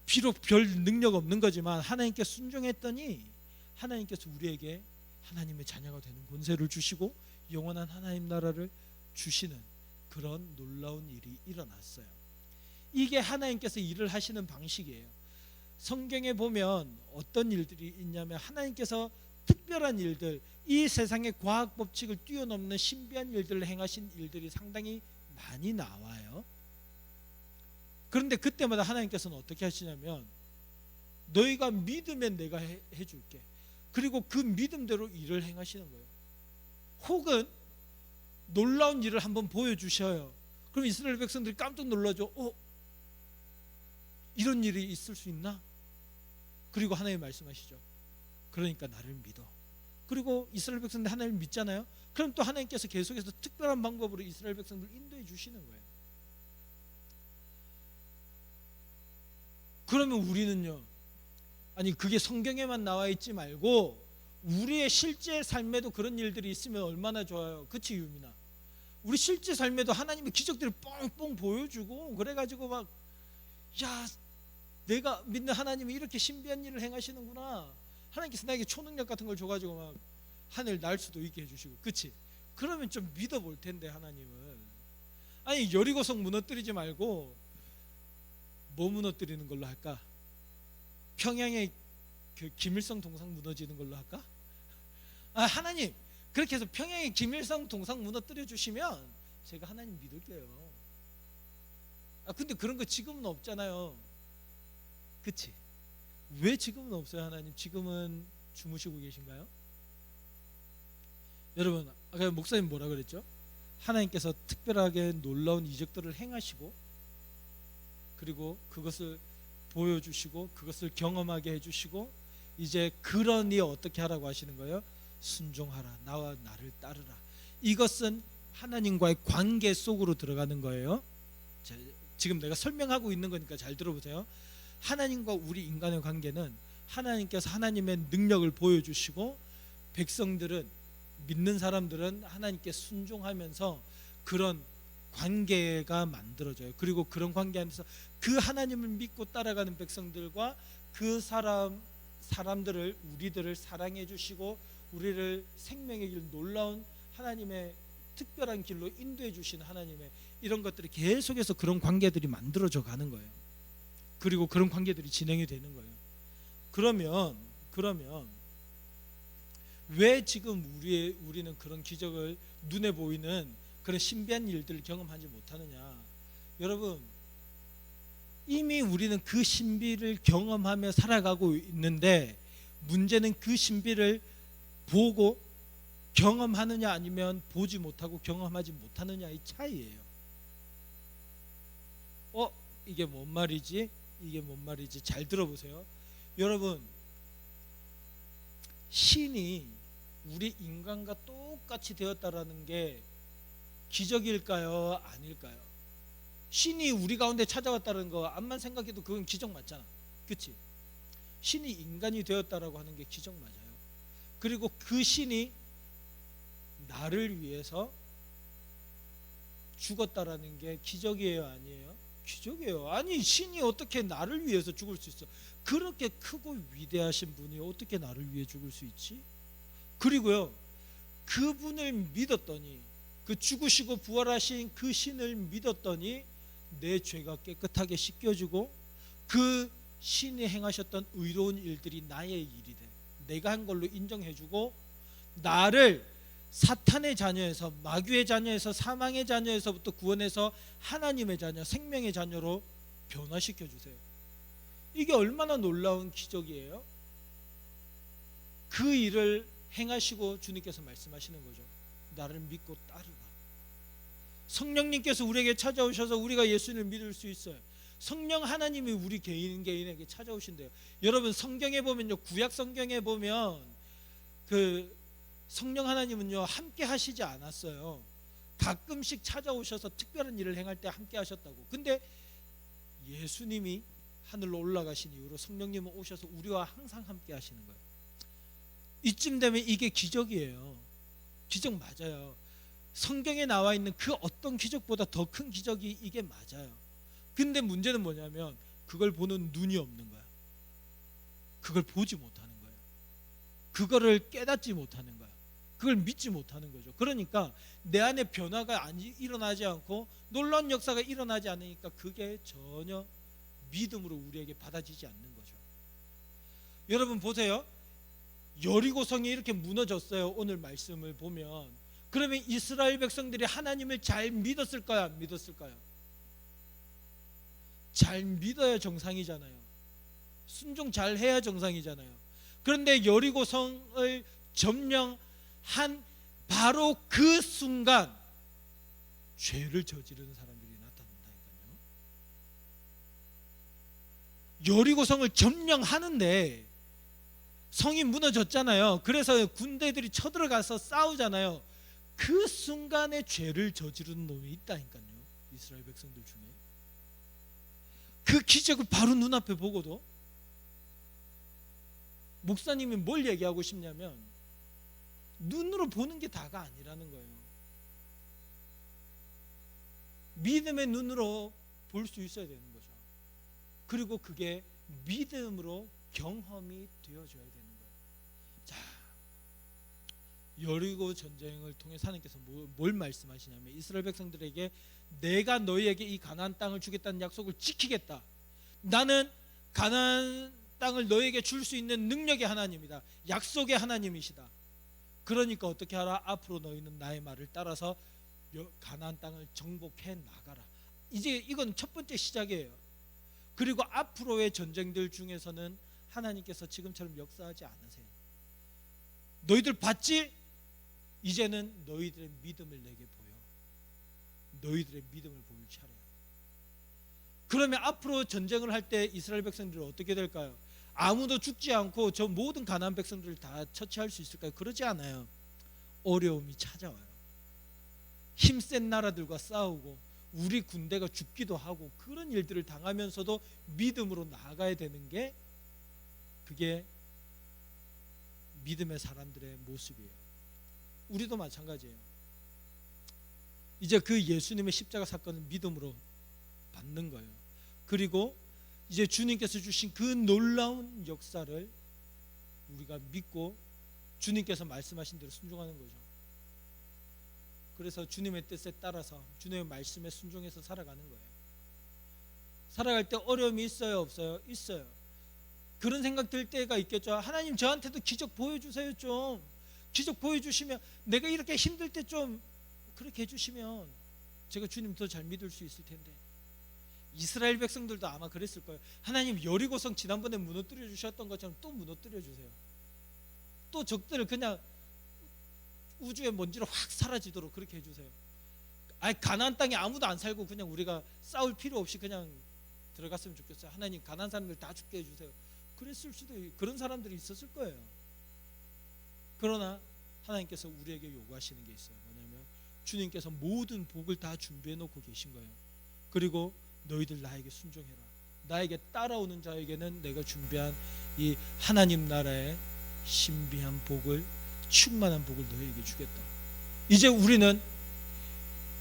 비록 별 능력 없는 거지만 하나님께 순종했더니 하나님께서 우리에게 하나님의 자녀가 되는 권세를 주시고 영원한 하나님 나라를 주시는 그런 놀라운 일이 일어났어요. 이게 하나님께서 일을 하시는 방식이에요. 성경에 보면 어떤 일들이 있냐면 하나님께서 특별한 일들, 이 세상의 과학 법칙을 뛰어넘는 신비한 일들을 행하신 일들이 상당히 많이 나와요. 그런데 그때마다 하나님께서는 어떻게 하시냐면 너희가 믿으면 내가 해줄게. 그리고 그 믿음대로 일을 행하시는 거예요. 혹은 놀라운 일을 한번 보여주셔요. 그럼 이스라엘 백성들이 깜짝 놀라죠. 이런 일이 있을 수 있나? 그리고 하나님 말씀하시죠. 그러니까 나를 믿어. 그리고 이스라엘 백성들 하나님을 믿잖아요. 그럼 또 하나님께서 계속해서 특별한 방법으로 이스라엘 백성들을 인도해 주시는 거예요. 그러면 우리는요, 아니 그게 성경에만 나와 있지 말고 우리의 실제 삶에도 그런 일들이 있으면 얼마나 좋아요. 그치 유민아? 우리 실제 삶에도 하나님의 기적들을 뻥뻥 보여주고 그래가지고 막 야, 내가 믿는 하나님이 이렇게 신비한 일을 행하시는구나. 하나님께서 나에게 초능력 같은 걸 줘가지고 막 하늘 날 수도 있게 해주시고, 그치? 그러면 좀 믿어볼 텐데 하나님을. 아니 여리고성 무너뜨리지 말고 뭐 무너뜨리는 걸로 할까? 평양의 그 김일성 동상 무너지는 걸로 할까? 하나님 그렇게 해서 평양의 김일성 동상 무너뜨려 주시면 제가 하나님 믿을게요. 근데 그런 거 지금은 없잖아요. 그치? 왜 지금은 없어요? 하나님 지금은 주무시고 계신가요? 여러분 아까 목사님 뭐라 그랬죠? 하나님께서 특별하게 놀라운 이적들을 행하시고 그리고 그것을 보여주시고 그것을 경험하게 해주시고 이제 그러니 어떻게 하라고 하시는 거예요? 순종하라. 나와 나를 따르라. 이것은 하나님과의 관계 속으로 들어가는 거예요. 자, 지금 내가 설명하고 있는 거니까 잘 들어보세요. 하나님과 우리 인간의 관계는 하나님께서 하나님의 능력을 보여주시고 백성들은, 믿는 사람들은 하나님께 순종하면서 그런 관계가 만들어져요. 그리고 그런 관계 안에서 그 하나님을 믿고 따라가는 백성들과 그 사람들을, 우리들을 사랑해 주시고 우리를 생명의 길 놀라운 하나님의 특별한 길로 인도해 주신 하나님의 이런 것들이 계속해서 그런 관계들이 만들어져 가는 거예요. 그리고 그런 관계들이 진행이 되는 거예요. 그러면 왜 지금 우리는 그런 기적을 눈에 보이는 그런 신비한 일들을 경험하지 못하느냐? 여러분, 이미 우리는 그 신비를 경험하며 살아가고 있는데 문제는 그 신비를 보고 경험하느냐 아니면 보지 못하고 경험하지 못하느냐의 차이예요. 이게 뭔 말이지? 이게 뭔 말이지? 잘 들어보세요. 여러분, 신이 우리 인간과 똑같이 되었다라는 게 기적일까요? 아닐까요? 신이 우리 가운데 찾아왔다는 거 암만 생각해도 그건 기적 맞잖아. 그치? 신이 인간이 되었다라고 하는 게 기적 맞아요. 그리고 그 신이 나를 위해서 죽었다라는 게 기적이에요? 아니에요? 기적이에요. 아니, 신이 어떻게 나를 위해서 죽을 수 있어? 그렇게 크고 위대하신 분이 어떻게 나를 위해 죽을 수 있지? 그리고요, 그분을 믿었더니, 그 죽으시고 부활하신 그 신을 믿었더니 내 죄가 깨끗하게 씻겨지고 그 신이 행하셨던 의로운 일들이 나의 일이 돼. 내가 한 걸로 인정해주고 나를 사탄의 자녀에서, 마귀의 자녀에서, 사망의 자녀에서부터 구원해서 하나님의 자녀, 생명의 자녀로 변화시켜 주세요. 이게 얼마나 놀라운 기적이에요. 그 일을 행하시고 주님께서 말씀하시는 거죠. 나를 믿고 따르라. 성령님께서 우리에게 찾아오셔서 우리가 예수님을 믿을 수 있어요. 성령 하나님이 우리 개인에게 찾아오신대요. 여러분, 성경에 보면요, 구약 성경에 보면 그 성령 하나님은요 함께 하시지 않았어요. 가끔씩 찾아오셔서 특별한 일을 행할 때 함께 하셨다고. 근데 예수님이 하늘로 올라가신 이후로 성령님은 오셔서 우리와 항상 함께 하시는 거예요. 이쯤 되면 이게 기적이에요. 기적 맞아요. 성경에 나와 있는 그 어떤 기적보다 더 큰 기적이 이게 맞아요. 근데 문제는 뭐냐면 그걸 보는 눈이 없는 거야. 그걸 보지 못하는 거예요. 그거를 깨닫지 못하는 거야. 그걸 믿지 못하는 거죠. 그러니까 내 안에 변화가 일어나지 않고 놀라운 역사가 일어나지 않으니까 그게 전혀 믿음으로 우리에게 받아지지 않는 거죠. 여러분 보세요. 여리고성이 이렇게 무너졌어요. 오늘 말씀을 보면. 그러면 이스라엘 백성들이 하나님을 잘 믿었을까요? 안 믿었을까요? 잘 믿어야 정상이잖아요. 순종 잘 해야 정상이잖아요. 그런데 여리고성을 점령한 바로 그 순간 죄를 저지르는 사람들이 나타난다니까요. 여리고성을 점령하는데 성이 무너졌잖아요. 그래서 군대들이 쳐들어가서 싸우잖아요. 그 순간에 죄를 저지르는 놈이 있다니까요. 이스라엘 백성들 중에. 그 기적을 바로 눈앞에 보고도 목사님이 뭘 얘기하고 싶냐면 눈으로 보는 게 다가 아니라는 거예요. 믿음의 눈으로 볼 수 있어야 되는 거죠. 그리고 그게 믿음으로 경험이 되어져야 되는 거예요. 자, 여리고 전쟁을 통해 하나님께서 뭘 말씀하시냐면 이스라엘 백성들에게 내가 너희에게 이 가나안 땅을 주겠다는 약속을 지키겠다. 나는 가나안 땅을 너희에게 줄 수 있는 능력의 하나님이다. 약속의 하나님이시다. 그러니까 어떻게 하라? 앞으로 너희는 나의 말을 따라서 가나안 땅을 정복해 나가라. 이제 이건 첫 번째 시작이에요. 그리고 앞으로의 전쟁들 중에서는 하나님께서 지금처럼 역사하지 않으세요. 너희들 봤지? 이제는 너희들의 믿음을 내게 보여. 너희들의 믿음을 보일 차례야. 그러면 앞으로 전쟁을 할 때 이스라엘 백성들은 어떻게 될까요? 아무도 죽지 않고 저 모든 가나안 백성들을 다 처치할 수 있을까요? 그러지 않아요. 어려움이 찾아와요. 힘센 나라들과 싸우고 우리 군대가 죽기도 하고 그런 일들을 당하면서도 믿음으로 나아가야 되는 게 그게 믿음의 사람들의 모습이에요. 우리도 마찬가지예요. 이제 그 예수님의 십자가 사건을 믿음으로 받는 거예요. 그리고 이제 주님께서 주신 그 놀라운 역사를 우리가 믿고 주님께서 말씀하신 대로 순종하는 거죠. 그래서 주님의 뜻에 따라서 주님의 말씀에 순종해서 살아가는 거예요. 살아갈 때 어려움이 있어요, 없어요? 있어요. 그런 생각 들 때가 있겠죠. 하나님 저한테도 기적 보여주세요. 좀 기적 보여주시면, 내가 이렇게 힘들 때 좀 그렇게 해주시면 제가 주님 더 잘 믿을 수 있을 텐데. 이스라엘 백성들도 아마 그랬을 거예요. 하나님 여리고성 지난번에 무너뜨려 주셨던 것처럼 또 무너뜨려 주세요. 또 적들을 그냥 우주의 먼지로 확 사라지도록 그렇게 해주세요. 아니 가나안 땅에 아무도 안 살고 그냥 우리가 싸울 필요 없이 그냥 들어갔으면 좋겠어요. 하나님 가나안 사람들 다 죽게 해주세요. 그랬을 수도, 그런 사람들이 있었을 거예요. 그러나 하나님께서 우리에게 요구하시는 게 있어요. 뭐냐면 주님께서 모든 복을 다 준비해 놓고 계신 거예요. 그리고 너희들 나에게 순종해라. 나에게 따라오는 자에게는 내가 준비한 이 하나님 나라의 신비한 복을, 충만한 복을 너희에게 주겠다. 이제 우리는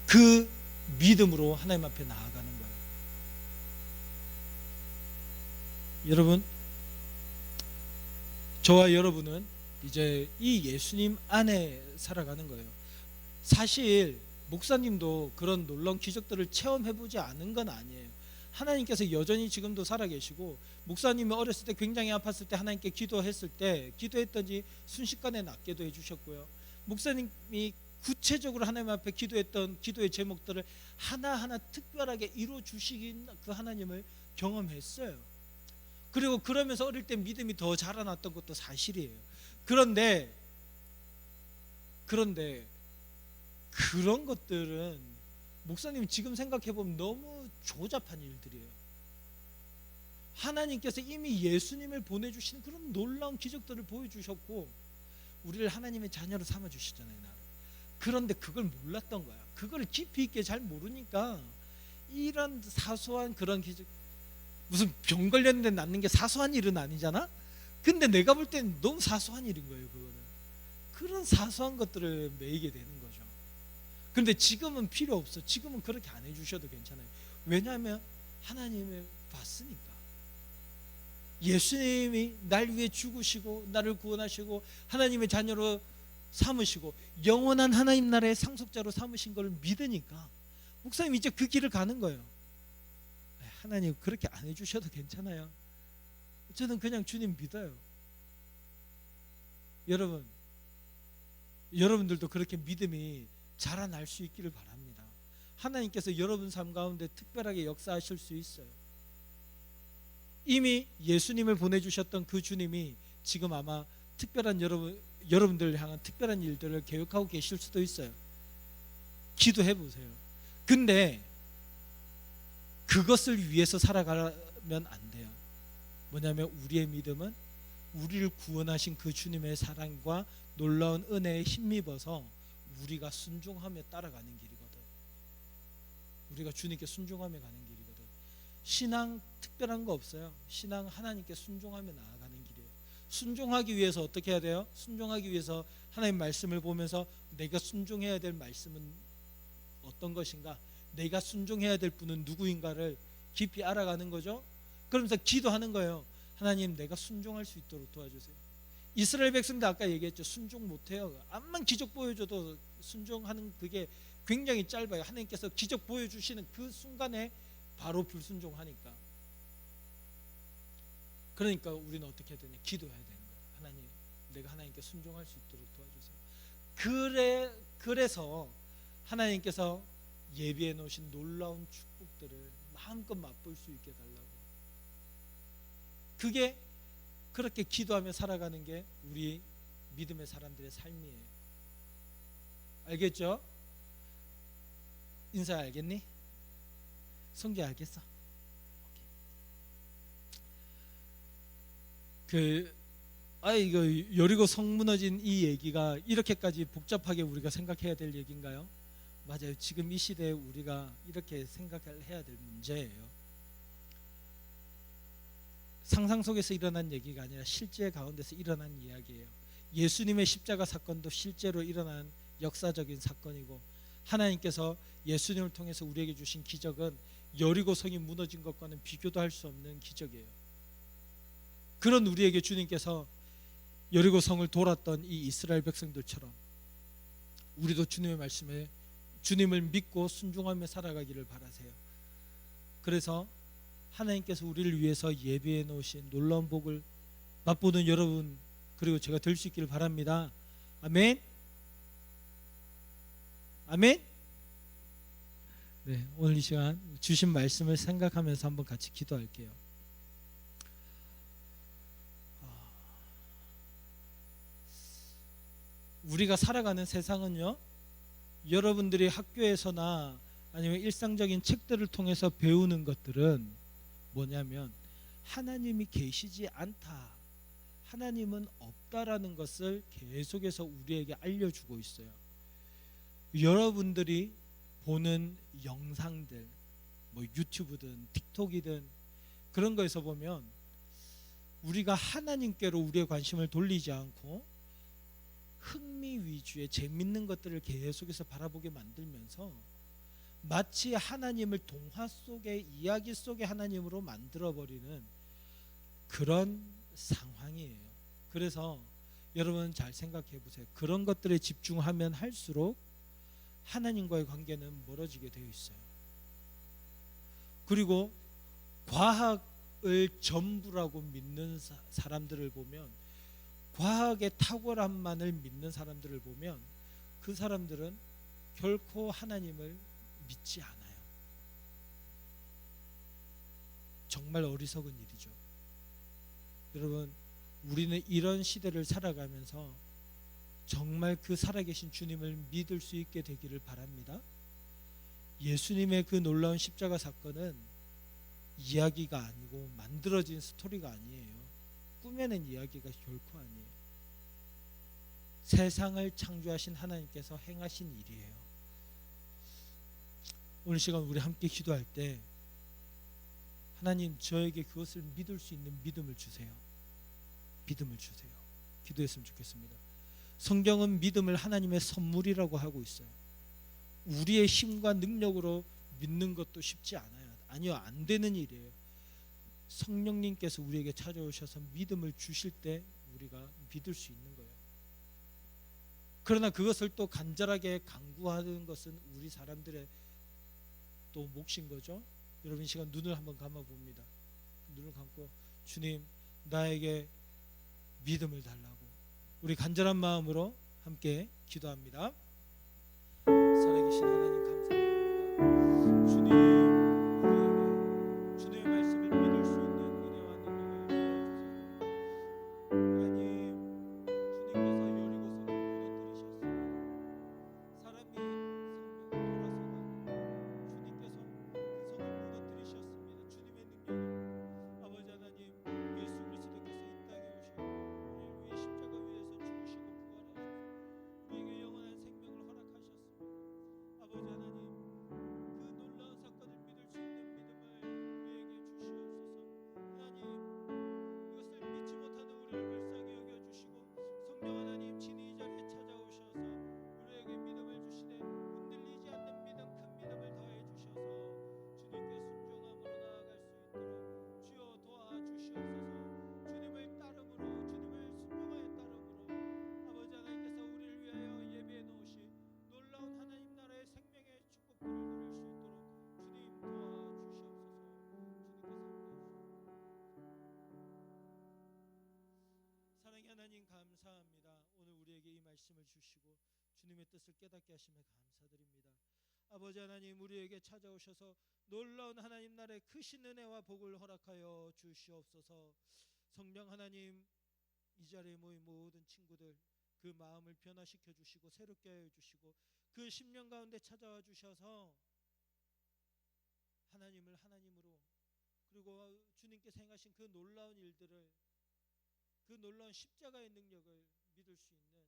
그 믿음으로 하나님 앞에 나아가는 거예요. 여러분, 저와 여러분은 이제 이 예수님 안에 살아가는 거예요. 사실 목사님도 그런 놀라운 기적들을 체험해보지 않은 건 아니에요. 하나님께서 여전히 지금도 살아계시고, 목사님이 어렸을 때 굉장히 아팠을 때 하나님께 기도했을 때 기도했더니 순식간에 낫게도 해주셨고요. 목사님이 구체적으로 하나님 앞에 기도했던 기도의 제목들을 하나하나 특별하게 이루어 주시긴 그 하나님을 경험했어요. 그리고 그러면서 어릴 때 믿음이 더 자라났던 것도 사실이에요. 그런데 그런 것들은 목사님 지금 생각해보면 너무 조잡한 일들이에요. 하나님께서 이미 예수님을 보내주시는 그런 놀라운 기적들을 보여주셨고 우리를 하나님의 자녀로 삼아주시잖아요, 나를. 그런데 그걸 몰랐던 거야. 그걸 깊이 있게 잘 모르니까 이런 사소한 그런 기적, 무슨 병 걸렸는데 낫는 게 사소한 일은 아니잖아. 근데 내가 볼 땐 너무 사소한 일인 거예요. 그거는 그런 사소한 것들을 매이게 되는 거죠. 그런데 지금은 필요 없어. 지금은 그렇게 안 해주셔도 괜찮아요. 왜냐하면 하나님을 봤으니까. 예수님이 날 위해 죽으시고 나를 구원하시고 하나님의 자녀로 삼으시고 영원한 하나님 나라의 상속자로 삼으신 걸 믿으니까 목사님 이제 그 길을 가는 거예요. 하나님 그렇게 안 해주셔도 괜찮아요. 저는 그냥 주님 믿어요. 여러분들도 그렇게 믿음이 자라날 수 있기를 바랍니다. 하나님께서 여러분 삶 가운데 특별하게 역사하실 수 있어요. 이미 예수님을 보내주셨던 그 주님이 지금 아마 특별한 여러분들을 향한 특별한 일들을 계획하고 계실 수도 있어요. 기도해 보세요. 근데 그것을 위해서 살아가면 안 돼요. 뭐냐면 우리의 믿음은 우리를 구원하신 그 주님의 사랑과 놀라운 은혜에 힘입어서 우리가 순종하며 따라가는 길이거든. 우리가 주님께 순종하며 가는 길이거든. 신앙 특별한 거 없어요. 신앙 하나님께 순종하며 나아가는 길이에요. 순종하기 위해서 어떻게 해야 돼요? 순종하기 위해서 하나님 말씀을 보면서 내가 순종해야 될 말씀은 어떤 것인가, 내가 순종해야 될 분은 누구인가를 깊이 알아가는 거죠. 그러면서 기도하는 거예요. 하나님 내가 순종할 수 있도록 도와주세요. 이스라엘 백성도 아까 얘기했죠. 순종 못해요. 암만 기적 보여줘도 순종하는 그게 굉장히 짧아요. 하나님께서 기적 보여주시는 그 순간에 바로 불순종하니까. 그러니까 우리는 어떻게 해야 되냐? 기도해야 되는 거예요. 하나님 내가 하나님께 순종할 수 있도록 도와주세요. 그래서 하나님께서 예비해 놓으신 놀라운 축복들을 마음껏 맛볼 수 있게 달라고. 그게 그렇게 기도하며 살아가는 게 우리 믿음의 사람들의 삶이에요. 알겠죠? 인사 알겠니? 성기 알겠어? 이거 여리고 성 무너진 이 얘기가 이렇게까지 복잡하게 우리가 생각해야 될 얘기인가요? 맞아요. 지금 이 시대에 우리가 이렇게 생각을 해야 될 문제예요. 상상 속에서 일어난 얘기가 아니라 실제 가운데서 일어난 이야기예요. 예수님의 십자가 사건도 실제로 일어난 역사적인 사건이고 하나님께서 예수님을 통해서 우리에게 주신 기적은 여리고 성이 무너진 것과는 비교도 할 수 없는 기적이에요. 그런 우리에게 주님께서 여리고 성을 돌았던 이 이스라엘 백성들처럼 우리도 주님의 말씀에 주님을 믿고 순종하며 살아가기를 바라세요. 그래서 하나님께서 우리를 위해서 예비해 놓으신 놀라운 복을 맛보는 여러분 그리고 제가 될 수 있기를 바랍니다. 아멘. 아멘. 네, 오늘 이 시간 주신 말씀을 생각하면서 한번 같이 기도할게요. 우리가 살아가는 세상은요, 여러분들이 학교에서나 아니면 일상적인 책들을 통해서 배우는 것들은 뭐냐면 하나님이 계시지 않다, 하나님은 없다라는 것을 계속해서 우리에게 알려주고 있어요. 여러분들이 보는 영상들, 뭐 유튜브든 틱톡이든 그런 거에서 보면 우리가 하나님께로 우리의 관심을 돌리지 않고 흥미 위주의 재밌는 것들을 계속해서 바라보게 만들면서 마치 하나님을 동화 속의 이야기 속의 하나님으로 만들어버리는 그런 상황이에요. 그래서 여러분 잘 생각해 보세요. 그런 것들에 집중하면 할수록 하나님과의 관계는 멀어지게 되어 있어요. 그리고 과학을 전부라고 믿는 사람들을 보면, 과학의 탁월함만을 믿는 사람들을 보면 그 사람들은 결코 하나님을 믿지 않아요. 정말 어리석은 일이죠. 여러분, 우리는 이런 시대를 살아가면서 정말 그 살아계신 주님을 믿을 수 있게 되기를 바랍니다. 예수님의 그 놀라운 십자가 사건은 이야기가 아니고 만들어진 스토리가 아니에요. 꾸며낸 이야기가 결코 아니에요. 세상을 창조하신 하나님께서 행하신 일이에요. 오늘 시간 우리 함께 기도할 때 하나님, 저에게 그것을 믿을 수 있는 믿음을 주세요. 믿음을 주세요. 기도했으면 좋겠습니다. 성경은 믿음을 하나님의 선물이라고 하고 있어요. 우리의 힘과 능력으로 믿는 것도 쉽지 않아요. 아니요, 안 되는 일이에요. 성령님께서 우리에게 찾아오셔서 믿음을 주실 때 우리가 믿을 수 있는 거예요. 그러나 그것을 또 간절하게 강구하는 것은 우리 사람들의 또 몫인 거죠. 여러분, 이 시간 눈을 한번 감아 봅니다. 눈을 감고 주님, 나에게 믿음을 달라고 우리 간절한 마음으로 함께 기도합니다. 살아계신 하나님, 감사드립니다. 주님, 우리에게 주님의 말씀을 믿을 수 있는 은혜와 능력을 더해주세요. 하나님, 주님께서 여리고성을 무너뜨리셨습니다. 사람이 성벽을 돌아서가 주님께서 그 성을 무너뜨리셨습니다. 주님의 능력으로. 아버지 하나님, 예수 그리스도께서 이 땅에 오셔 우리를 위해 십자가 위에서 죽으시고 부활하셔서 우리에게 영원한 생명을 허락하셨습니다. 아버지 하나님, 그 놀라운 사건을 믿을 수 있는 믿음을 우리에게 주시옵소서. 하나님, 이것을 믿지 못하는 우리를 불쌍히 여겨주시고 성령 하나님, 친히 이 자리에 찾아오셔서 우리에게 믿음을 주시되 흔들리지 않는 믿음, 큰 믿음을 더해 주셔서 주님께 순종함으로 나아갈 수 있도록 주여 도와주시옵소서. 주님을 따름으로, 주님을 순종하여 따름으로 아버지 하나님께서 우리를 위하여 예비해 놓으신 놀라운 하나님 나라의 생명의 축복들을 누릴 수 있도록 주님 도와주시옵소서. 주님께서 사랑의 하나님, 감사합니다. 오늘 우리에게 이 말씀을 주시고 주님의 뜻을 깨닫게 하심에 감사드립니다. 아버지 하나님, 우리에게 찾아오셔서 놀라운 하나님 나라의 크신 은혜와 복을 허락하여 주시옵소서. 성령 하나님, 이 자리에 모인 모든 친구들 그 마음을 변화시켜 주시고 새롭게 하여 주시고 그 심령 가운데 찾아와 주셔서 하나님을 하나님으로, 그리고 주님께서 행하신 그 놀라운 일들을, 그 놀라운 십자가의 능력을 믿을 수 있는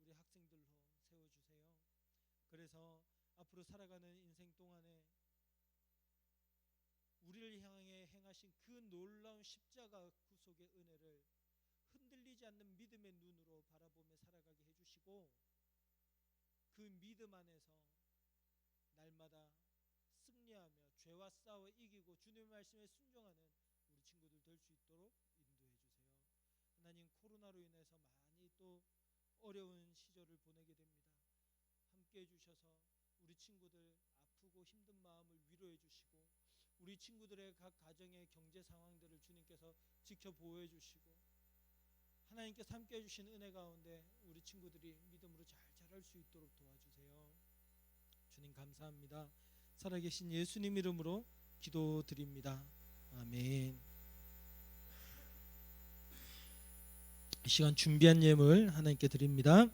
우리 학생들로 세워주세요. 그래서 앞으로 살아가는 인생 동안에 우리를 향해 행하신 그 놀라운 십자가 구속의 은혜를 흔들리지 않는 믿음의 눈으로 바라보며 살아가게 해주시고 그 믿음 안에서 날마다 승리하며 죄와 싸워 이기고 주님의 말씀에 순종하는 우리 친구들 될 수 있도록 인도해 주세요. 하나님, 코로나로 인해서 많이 또 어려운 시절을 보내게 됩니다. 함께 해주셔서 우리 친구들 아프고 힘든 마음을 위로해 주시고 우리 친구들의 각 가정의 경제 상황들을 주님께서 지켜 보호해 주시고 하나님께서 함께 해주신 은혜 가운데 우리 친구들이 믿음으로 잘 자랄 수 있도록 도와주세요. 주님 감사합니다. 살아계신 예수님 이름으로 기도드립니다. 아멘. 이 시간 준비한 예물 하나님께 드립니다.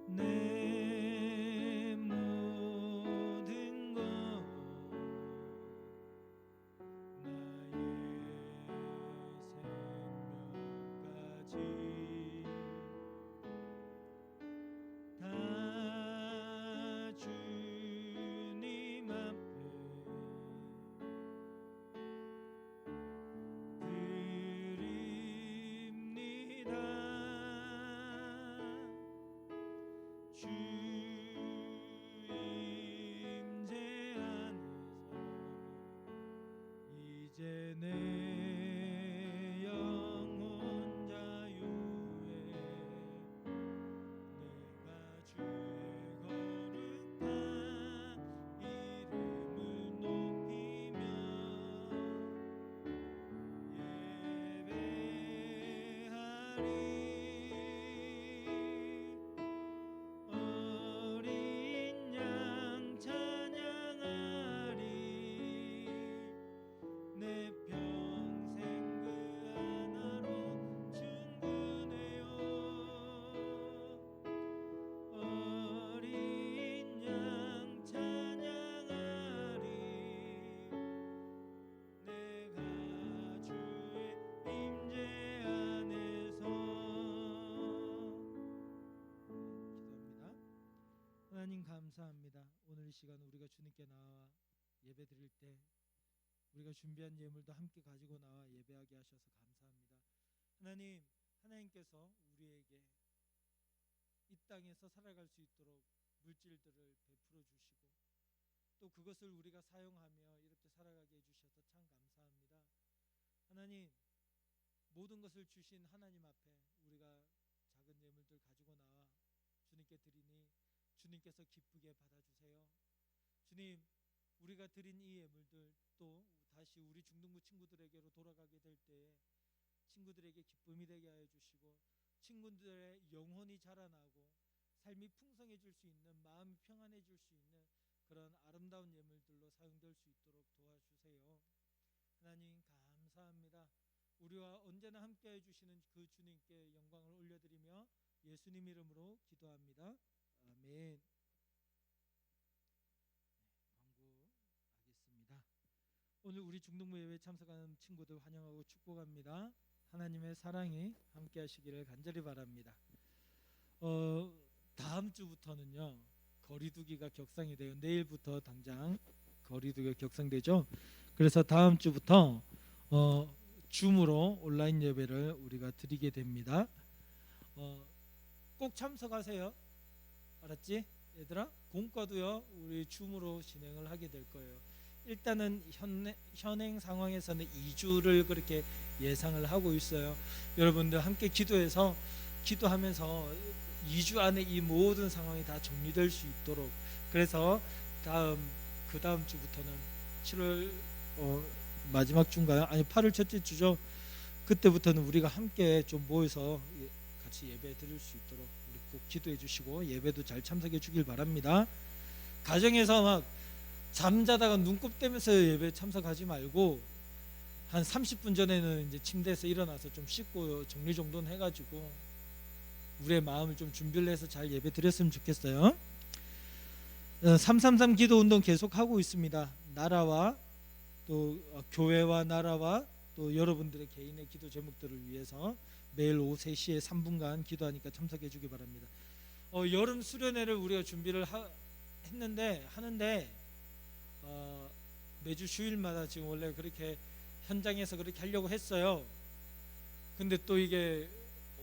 내 모든 것 나의 생명까지 다 주님 앞에 드립니다. 주 임재 안에서 이제 내 영혼 자유에 내가 주의 거룩한 이름을 높이며 예배하리. 어린 양 찬양하리. 내 평생 그 하나로 충분해요. 어린 양 찬양하리. 내가 주의 임재 안에서 기도합니다. 하나님 감사합니다. 오늘 이 시간 우리가 주님께 나와 예배 드릴 때 우리가 준비한 예물도 함께 가지고 나와 예배하게 하셔서 감사합니다. 하나님, 하나님께서 우리에게 이 땅에서 살아갈 수 있도록 물질들을 베풀어 주시고 또 그것을 우리가 사용하며 이렇게 살아가게 해주셔서 참 감사합니다. 하나님, 모든 것을 주신 하나님 앞에 우리가 작은 예물들 가지고 나와 주님께 드리니 주님께서 기쁘게 받아주세요. 주님, 우리가 드린 이 예물들 또 다시 우리 중등부 친구들에게로 돌아가게 될 때에 친구들에게 기쁨이 되게 하여 주시고 친구들의 영혼이 자라나고 삶이 풍성해질 수 있는, 마음이 평안해질 수 있는 그런 아름다운 예물들로 사용될 수 있도록 도와주세요. 하나님 감사합니다. 우리와 언제나 함께 해주시는 그 주님께 영광을 올려드리며 예수님 이름으로 기도합니다. 아멘. 광고하겠습니다. 오늘 우리 중등부 예배에 참석하는 친구들 환영하고 축복합니다. 하나님의 사랑이 함께 하시기를 간절히 바랍니다. 다음 주부터는요 거리두기가 격상이 돼요. 내일부터 당장 거리두기가 격상되죠. 그래서 다음 주부터 줌으로 온라인 예배를 우리가 드리게 됩니다. 꼭 참석하세요. 알았지? 얘들아, 공과도요 우리 줌으로 진행을 하게 될 거예요. 일단은 현행 상황에서는 2주를 그렇게 예상을 하고 있어요. 여러분들 함께 기도하면서 2주 안에 이 모든 상황이 다 정리될 수 있도록, 그래서 그 다음 주부터는 7월 마지막 주인가요? 아니 8월 첫째 주죠. 그때부터는 우리가 함께 좀 모여서 같이 예배 드릴 수 있도록 우리 꼭 기도해 주시고 예배도 잘 참석해 주길 바랍니다. 가정에서 막 잠자다가 눈곱 떼면서 예배 참석하지 말고 한 30분 전에는 이제 침대에서 일어나서 좀 씻고 정리정돈 해가지고 우리의 마음을 좀 준비를 해서 잘 예배 드렸으면 좋겠어요. 333 기도운동 계속하고 있습니다. 나라와 또 교회와 나라와 또 여러분들의 개인의 기도 제목들을 위해서 매일 오후 3시에 3분간 기도하니까 참석해 주기 바랍니다. 여름 수련회를 우리가 준비를 하는데 매주 주일마다 지금 원래 그렇게 현장에서 그렇게 하려고 했어요. 근데 또 이게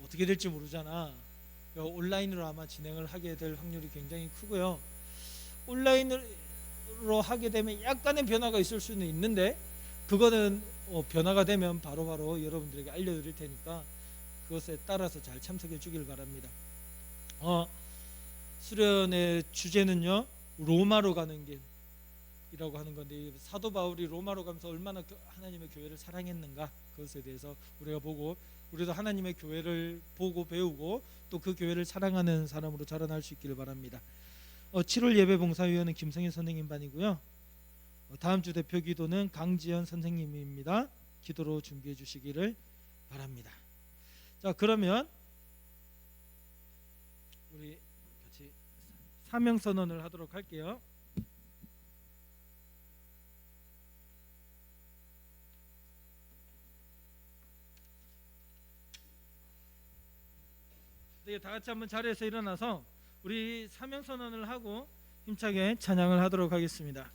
어떻게 될지 모르잖아. 온라인으로 아마 진행을 하게 될 확률이 굉장히 크고요. 온라인으로 하게 되면 약간의 변화가 있을 수는 있는데 그거는 변화가 되면 바로바로 여러분들에게 알려드릴 테니까 그것에 따라서 잘 참석해 주길 바랍니다. 수련의 주제는요, 로마로 가는 길이라고 하는 건데, 사도 바울이 로마로 가면서 얼마나 하나님의 교회를 사랑했는가, 그것에 대해서 우리가 보고, 우리도 하나님의 교회를 보고 배우고 또 그 교회를 사랑하는 사람으로 자라날 수 있기를 바랍니다. 7월 예배봉사위원은 김성현 선생님 반이고요. 다음 주 대표 기도는 강지연 선생님입니다. 기도로 준비해 주시기를 바랍니다. 자, 그러면 우리 같이 사명 선언을 하도록 할게요. 다 같이 한번 자리에서 일어나서 우리 사명 선언을 하고 힘차게 찬양을 하도록 하겠습니다.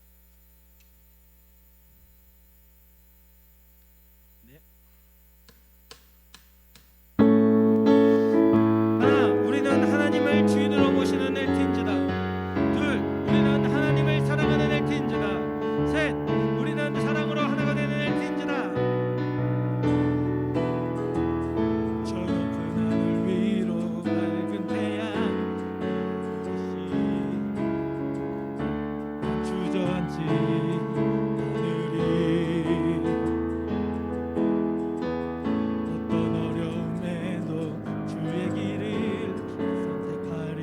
네. 하나, 우리는 하나님을 주인으로 모시는 LT인지다. 둘, 우리는 하나님을 사랑하는 LT인지다. 셋, 우리는 사랑으로 하나가 되는 LT인지다. 저 높은 하늘 위로 밝은 태양 주저앉지 하늘이 어떤 어려움에도 주의 길을 선택하리.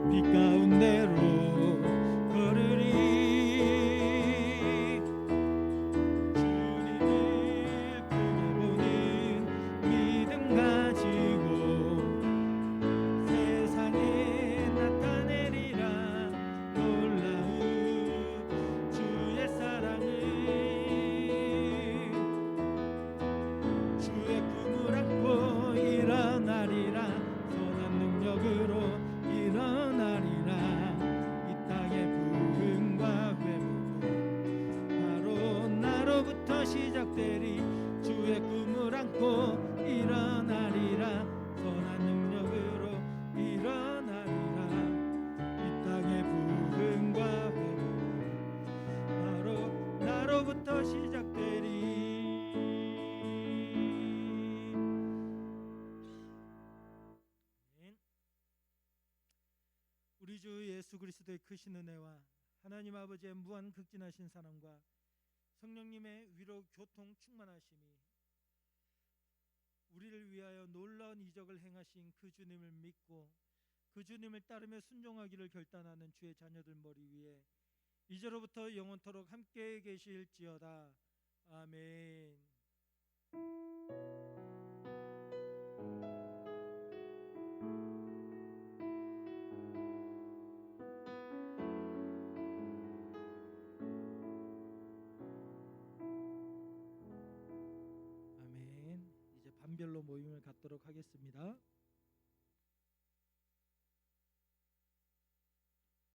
빛 가운데로 걸으리. 주님을 크게 보는 믿음 가지고 세상에 나타내리라. 놀라운 주의 사랑을, 주의 꿈을 안고 일어나리라. 선한 능력으로 일어나리라. 이 땅의 부흥과 회복은 바로 나로부터 시작되리. 주의 꿈을 안고 일어나리라. 선한 능력으로 일어나리라. 이 땅의 부흥과 회복은 바로 나로부터 시작되리. 우리 주 예수 그리스도의 크신 은혜와 하나님 아버지의 무한 극진하신 사랑과 성령님의 위로 교통 충만하심이 우리를 위하여 놀라운 이적을 행하신 그 주님을 믿고 그 주님을 따르며 순종하기를 결단하는 주의 자녀들 머리 위에 이제로부터 영원토록 함께 계실지어다. 아멘. 아멘. 이제 반별로 모임을 갖도록 하겠습니다.